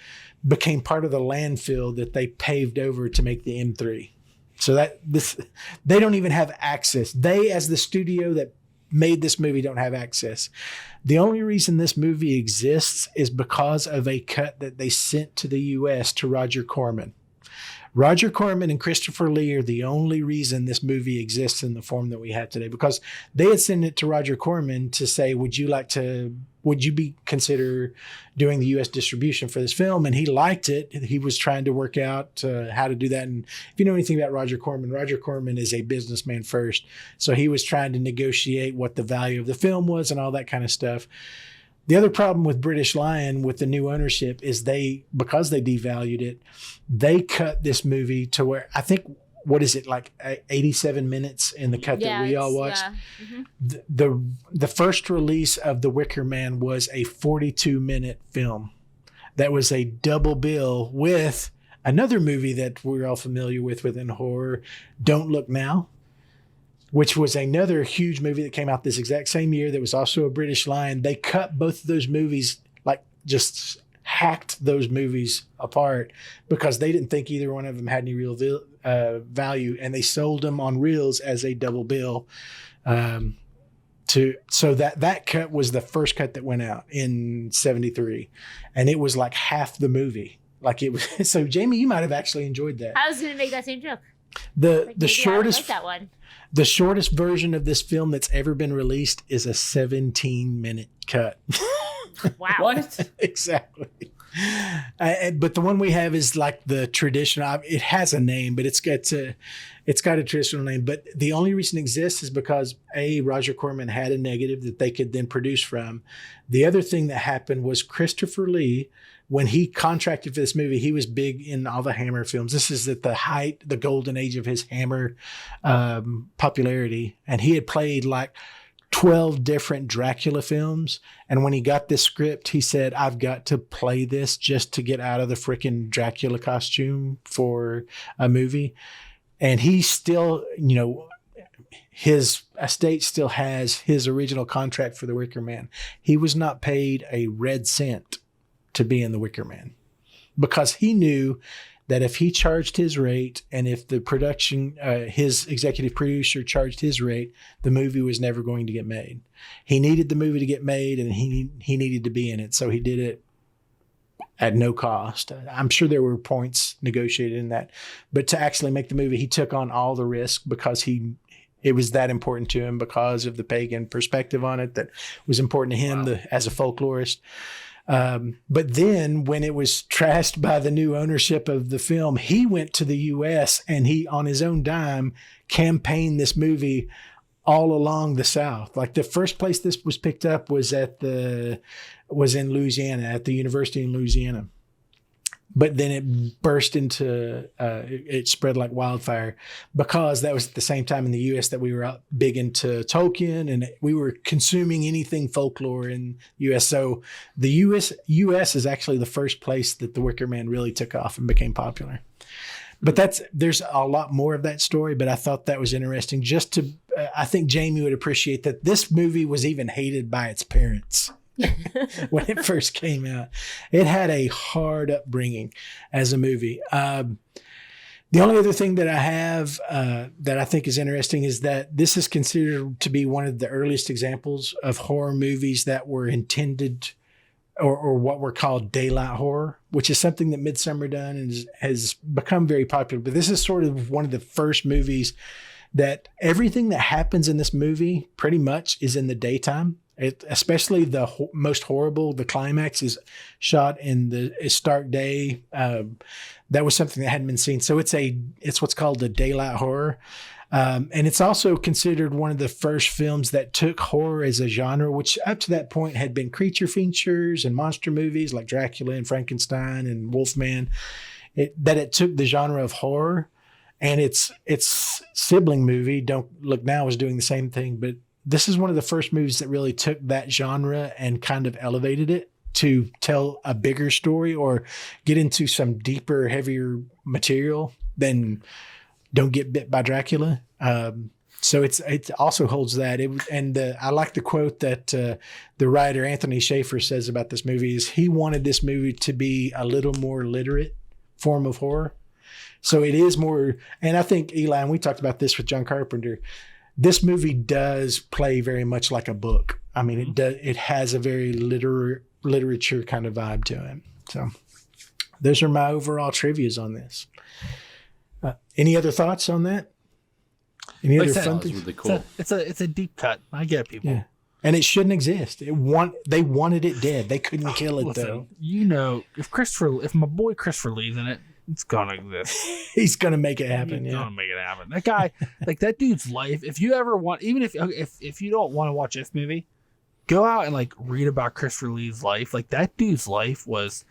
became part of the landfill that they paved over to make the M3. So they don't even have access. They, as the studio that made this movie, don't have access. The only reason this movie exists is because of a cut that they sent to the U.S. to Roger Corman. Roger Corman and Christopher Lee are the only reason this movie exists in the form that we have today, because they had sent it to Roger Corman to say, would you be consider doing the U.S. distribution for this film? And he liked it. He was trying to work out how to do that. And if you know anything about Roger Corman is a businessman first. So he was trying to negotiate what the value of the film was and all that kind of stuff. The other problem with British Lion with the new ownership is because they devalued it, they cut this movie to where, I think, what is it, like 87 minutes in the cut that we all watched? Yeah. Mm-hmm. The first release of The Wicker Man was a 42-minute film. That was a double bill with another movie that we're all familiar with within horror, Don't Look Now, which was another huge movie that came out this exact same year that was also a British Lion. They cut both of those movies, like just hacked those movies apart, because they didn't think either one of them had any real value, and they sold them on reels as a double bill. So that cut was the first cut that went out in 73, and it was like half the movie. Like it was. So Jaime, you might have actually enjoyed that. I was going to make that same joke. The shortest. Like that one. The shortest version of this film that's ever been released is a 17-minute cut. Wow. What? Exactly. But the one we have is like the traditional. It has a name, but it's got a traditional name. But the only reason it exists is because Roger Corman had a negative that they could then produce from. The other thing that happened was Christopher Lee, when he contracted for this movie, he was big in all the Hammer films. This is at the golden age of his Hammer popularity, and he had played like 12 different Dracula films. And when he got this script, he said, I've got to play this just to get out of the freaking Dracula costume for a movie. And he still, his estate still has his original contract for the Wicker Man. He was not paid a red cent to be in the Wicker Man because he knew that if he charged his rate and if the production, his executive producer charged his rate, the movie was never going to get made. He needed the movie to get made and he needed to be in it. So he did it at no cost. I'm sure there were points negotiated in that, but to actually make the movie, he took on all the risk because it was that important to him because of the pagan perspective on it that was important to him as a folklorist. But then when it was trashed by the new ownership of the film, he went to the U.S. and he, on his own dime, campaigned this movie all along the South. Like the first place this was picked up was in Louisiana, at the University in Louisiana. But then it burst into, it spread like wildfire because that was at the same time in the U.S. that we were big into Tolkien and we were consuming anything folklore in the U.S. So the U.S. is actually the first place that the Wicker Man really took off and became popular. But there's a lot more of that story, but I thought that was interesting I think Jaime would appreciate that this movie was even hated by its parents. When it first came out, it had a hard upbringing as a movie. The only other thing that I have that I think is interesting is that this is considered to be one of the earliest examples of horror movies that were intended or what were called daylight horror, which is something that Midsommar done and has become very popular. But this is sort of one of the first movies that everything that happens in this movie pretty much is in the daytime. Especially the most horrible, the climax is shot in the stark day. That was something that hadn't been seen. So it's what's called the daylight horror. And it's also considered one of the first films that took horror as a genre, which up to that point had been creature features and monster movies like Dracula and Frankenstein and Wolfman. It took the genre of horror, and its sibling movie, Don't Look Now, was doing the same thing, but this is one of the first movies that really took that genre and kind of elevated it to tell a bigger story or get into some deeper, heavier material than Don't Get Bit by Dracula. So it also holds that. I like the quote that the writer Anthony Shaffer says about this movie is he wanted this movie to be a little more literate form of horror. So it is more, and I think Eli, and we talked about this with John Carpenter, this movie does play very much like a book. I mean, it has a very literature kind of vibe to it. So those are my overall trivias on this. Any other thoughts on that? Any other fun things? Really cool. It's a deep cut. I get people. Yeah. And it shouldn't exist. They wanted it dead. They couldn't kill it. Listen, though. If my boy Christopher Lee's in it, it's gonna exist. He's gonna make it happen. He's gonna make it happen. That guy, like that dude's life. If you ever want, even if you don't want to watch this movie, go out and like read about Christopher Lee's life. Like that dude's life was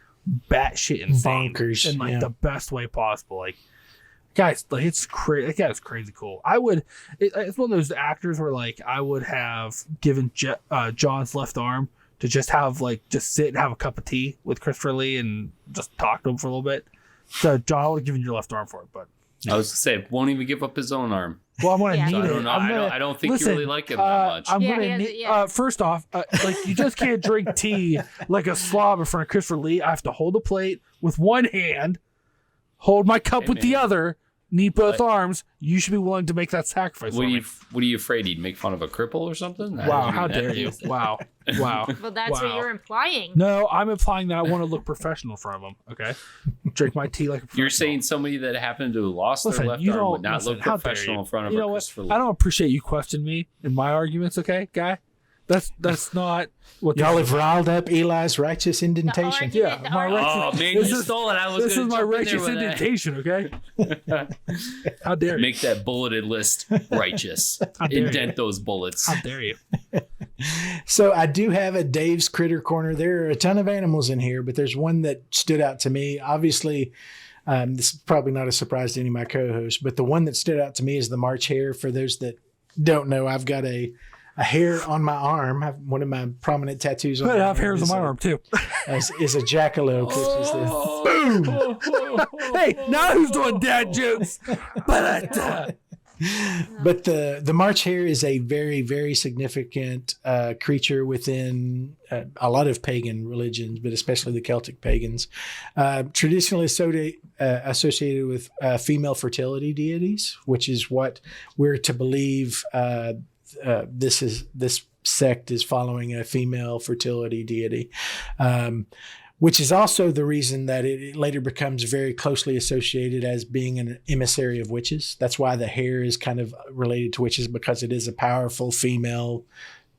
batshit insane, bonkers, in the best way possible. Like, guys, like it's crazy. That guy's crazy cool. It's one of those actors where like I would have given John's left arm to just sit and have a cup of tea with Christopher Lee and just talk to him for a little bit. So John, I would have given your left arm for it, but I was to say, won't even give up his own arm. Well, I'm gonna need I it. don't know. I don't think you really like him that much. First off, like you just can't drink tea like a slob in front of Christopher Lee. I have to hold a plate with one hand, hold my cup with the other, need both arms. You should be willing to make that sacrifice. What are you afraid he'd make fun of a cripple or something? Wow, how dare you? Wow. Well, that's what you're implying. No, I'm implying that I want to look professional in front of him. Okay, drink my tea like a professional. You're saying somebody that happened to have lost their left arm would not look professional in front of a Christopher Lee. I don't appreciate you questioning me in my arguments, okay, guy? That's not what y'all have riled up Eli's righteous indentation. Yeah, Oh man, you stole it. This is my righteous indentation. Okay. How dare you make that bulleted list righteous? Indent those bullets. How dare you? So I do have a Dave's Critter Corner. There are a ton of animals in here, but there's one that stood out to me. Obviously, this is probably not a surprise to any of my co-hosts, but the one that stood out to me is the March hare. For those that don't know, I've got a hair on my arm. I have one of my prominent tattoos on my arm. I have hairs on my arm too. Is a jackalope, which is the boom. Hey, now who's doing dad jokes? But the March hare is a very, very significant creature within a lot of pagan religions, but especially the Celtic pagans. Traditionally associated with female fertility deities, which is what we're to believe. This sect is following a female fertility deity, which is also the reason that it later becomes very closely associated as being an emissary of witches. That's why the hare is kind of related to witches, because it is a powerful female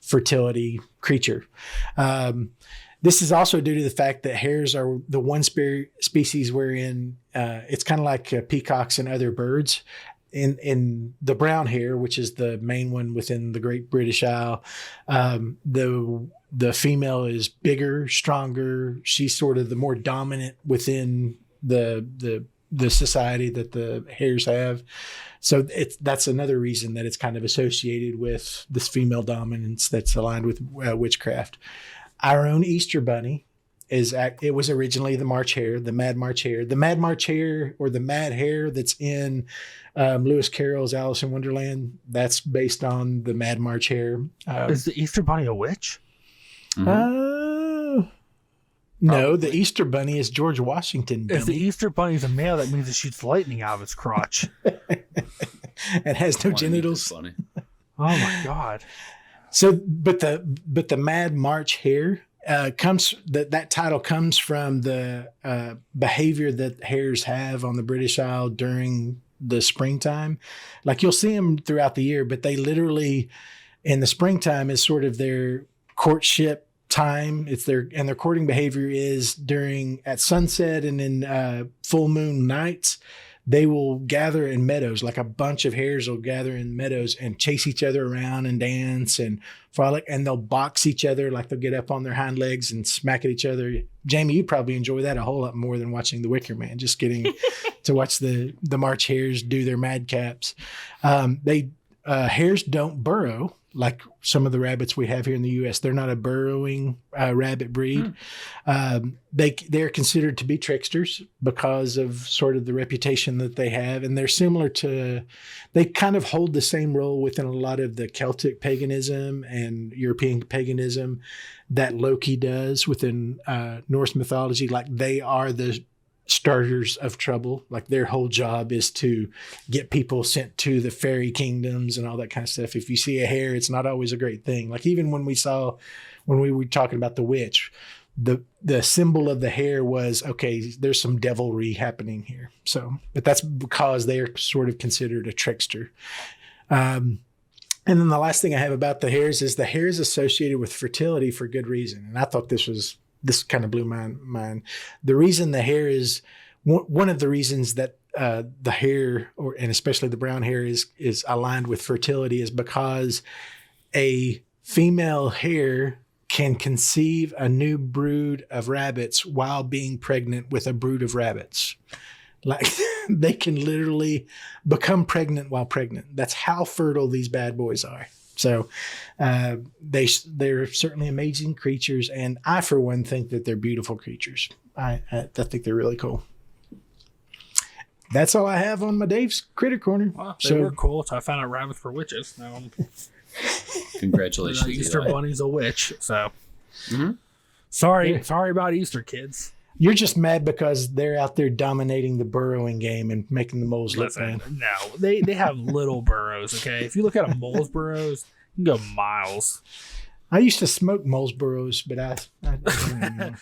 fertility creature. This is also due to the fact that hares are the one species wherein it's kind of like peacocks and other birds. In the brown hare, which is the main one within the Great British Isle, the female is bigger, stronger. She's sort of the more dominant within the society that the hares have. So that's another reason that it's kind of associated with this female dominance that's aligned with witchcraft. Our own Easter bunny it was originally the March hare, the Mad March hare. The Mad March hare, or the Mad Hare that's in Lewis Carroll's Alice in Wonderland, that's based on the Mad March hare. Is the Easter bunny a witch? No, the Easter bunny is George Washington. If the Easter bunny is a male, that means it shoots lightning out of its crotch. It has no genitals. Oh my god! So, but the Mad March hare. That title comes from the behavior that hares have on the British Isle during the springtime. Like, you'll see them throughout the year, but they literally, in the springtime, is sort of their courtship time. Their courting behavior is at sunset and in full moon nights. They will gather in meadows, like a bunch of hares will gather in meadows and chase each other around and dance and frolic, and they'll box each other. Like, they'll get up on their hind legs and smack at each other. Jamie, you probably enjoy that a whole lot more than watching the Wicker Man, just getting to watch the March hares do their madcaps. Hares don't burrow like some of the rabbits we have here in the U.S. They're not a burrowing rabbit breed. They're considered to be tricksters because of sort of the reputation that they have. And they're they kind of hold the same role within a lot of the Celtic paganism and European paganism that Loki does within Norse mythology. Like, they are the starters of trouble. Like, their whole job is to get people sent to the fairy kingdoms and all that kind of stuff. If you see a hare, it's not always a great thing. Like, even when we were talking about the witch, the symbol of the hare was, okay, there's some devilry happening here. So, but that's because they're sort of considered a trickster. And then the last thing I have about the hares is the hare is associated with fertility for good reason. And I thought this kind of blew my mind. The reason the hare is one of the reasons that the hare, and especially the brown hare, is aligned with fertility is because a female hare can conceive a new brood of rabbits while being pregnant with a brood of rabbits. Like, they can literally become pregnant while pregnant. That's how fertile these bad boys are. So they're certainly amazing creatures, and I, for one, think that they're beautiful creatures. I think they're really cool. That's all I have on my Dave's Critter Corner. Well, they were cool, so I found out rabbits were witches. Now, congratulations, Easter Bunny's a witch. So sorry about Easter, kids. You're just mad because they're out there dominating the burrowing game and making the moles look bad. No, they have little burrows, okay? If you look at a mole's burrows, you can go miles. I used to smoke mole's burrows, but I don't know.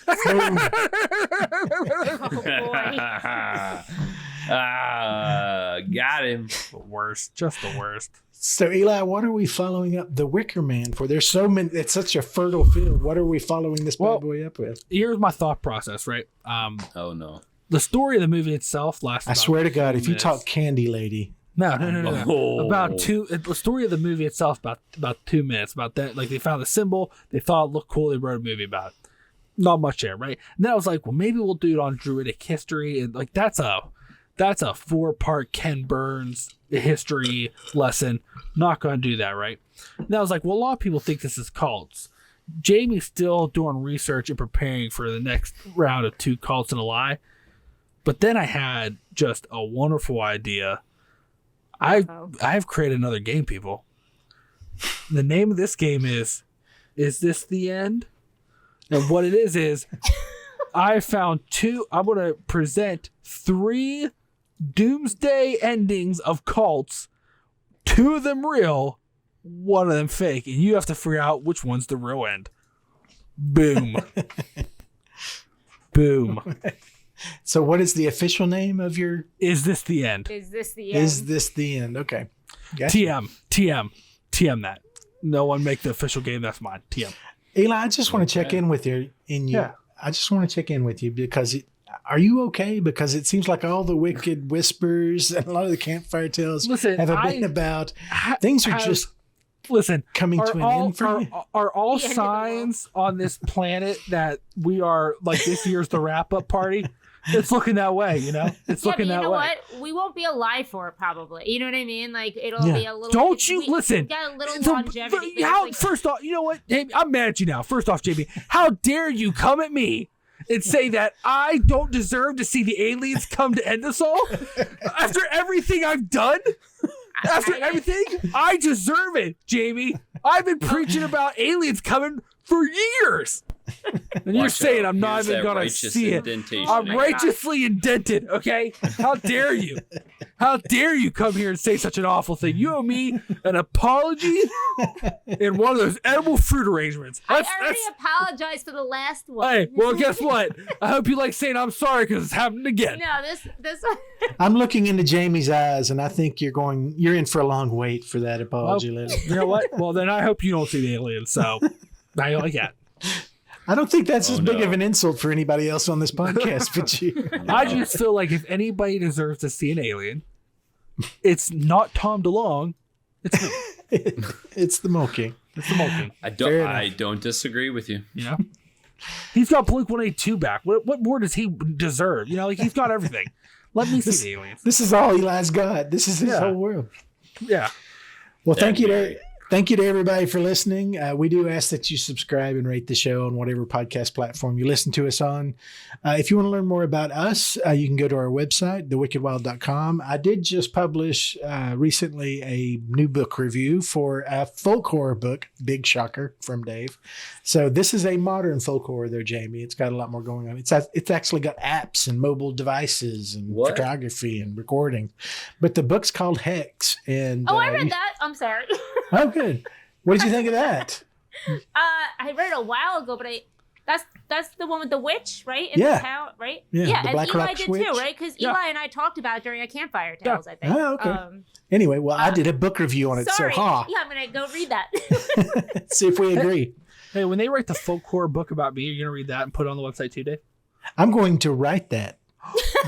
Oh, boy. Got him. The worst. Just the worst. So, Eli, what are we following up the Wicker Man for? There's so many. It's such a fertile field. What are we following this bad boy up with? Here's my thought process, right? Oh, no. The story of the movie itself lasts. I swear to God, if you minutes. talk Candy Lady. No. Oh. The story of the movie itself about 2 minutes. About that, like they found the symbol, they thought it looked cool, they wrote a movie about it. Not much there, right? And then I was like, well, maybe we'll do it on Druidic history, and like that's a 4-part Ken Burns history lesson. Not gonna do that, right? And I was like, well, a lot of people think this is cults. Jamie's still doing research and preparing for the next round of 2 cults and a lie. But then I had just a wonderful idea. I've created another game, people. The name of this game is This the End? And what it is I found 2. I'm going to present 3 doomsday endings of cults. 2 of them real, 1 of them fake. And you have to figure out which one's the real end. Boom. Boom. So what is the official name of your... Is This the End? Is this the end? Is this the end? Okay. Gotcha. TM that. No one make the official game. That's mine. TM. Eli, I just want to check in with you. Yeah. I just want to check in with you because are you okay? Because it seems like all the wicked whispers and a lot of the campfire tales have been about things are just coming to an end for you. Are all signs on this planet that we are like this year's the wrap up party? It's looking that way, you know. It's looking that way. You know what? We won't be alive for it, probably. You know what I mean? Like it'll be a little. Don't you listen? Got a little longevity. First off, you know what, Jamie? I'm mad at you now. First off, Jamie, how dare you come at me and say that I don't deserve to see the aliens come to end us all after everything I've done? After everything, I deserve it, Jamie. I've been preaching about aliens coming for years. And you're saying I'm not even going to see it. I'm righteously indented, okay? How dare you? How dare you come here and say such an awful thing? You owe me an apology in one of those edible fruit arrangements. I already apologized for the last one. Hey, well, guess what? I hope you like saying I'm sorry because it's happening again. No, this one. I'm looking into Jamie's eyes, and I think you're in for a long wait for that apology letter. You know what? Well, then I hope you don't see the aliens, so I like that. I don't think that's as big of an insult for anybody else on this podcast but you. I just feel like if anybody deserves to see an alien, it's not Tom DeLonge, it's me. It's the Mole King. It's the Mole King. I don't disagree with you. You know? He's got Blink-182 back. What more does he deserve? You know, like he's got everything. Let me see the aliens. This is all Eli's got. This is his whole world. Yeah. Well, thank you to everybody for listening. We do ask that you subscribe and rate the show on whatever podcast platform you listen to us on. If you want to learn more about us, you can go to our website, thewickedwild.com. I did just publish recently a new book review for a folk horror book, big shocker from Dave. So this is a modern folk horror there, Jamie. It's got a lot more going on. It's actually got apps and mobile devices and photography and recording. But the book's called Hex. And I read that. I'm sorry. Oh, good. What did you think of that? I read it a while ago, but that's the one with the witch, right? In the town, right? Yeah, and Black Eli Rock did witch. too, right? Because Eli and I talked about it during a campfire tales, I think. Oh, okay. Anyway, I did a book review on it, sorry. so Yeah, I'm gonna go read that. See if we agree. Hey, when they write the folk horror book about me, you're gonna read that and put it on the website too, Dave? I'm going to write that,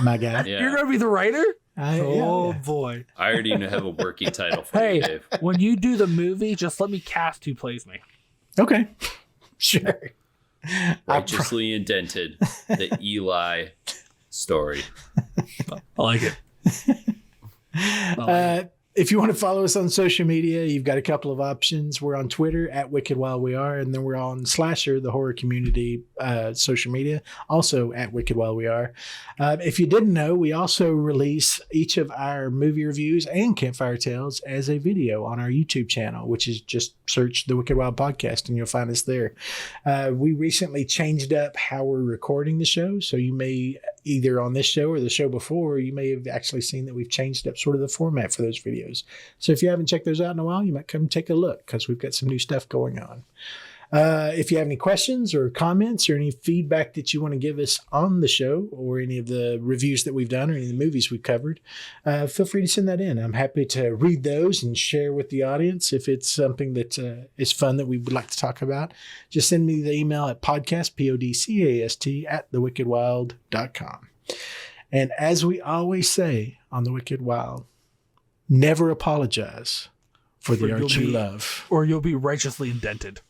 my guy. Yeah. You're gonna be the writer? Boy. I already have a working title for you, Dave. When you do the movie, just let me cast who plays me. Okay. Sure. Righteously indented, the Eli story. I like it. If you want to follow us on social media, you've got a couple of options. We're on Twitter at Wicked While We Are, and then we're on Slasher, the horror community social media, also at Wicked While We Are. If you didn't know, we also release each of our movie reviews and campfire tales as a video on our YouTube channel, which is just search the Wicked Wild Podcast and you'll find us there. We recently changed up how we're recording the show, so you may either on this show or the show before, you may have actually seen that we've changed up sort of the format for those videos. So if you haven't checked those out in a while, you might come take a look because we've got some new stuff going on. If you have any questions or comments or any feedback that you want to give us on the show or any of the reviews that we've done or any of the movies we've covered, feel free to send that in. I'm happy to read those and share with the audience if it's something that is fun that we would like to talk about. Just send me the email at podcast, podcast, at thewickedwild.com. And as we always say on The Wicked Wild, never apologize for the art you love. Or you'll be righteously indented.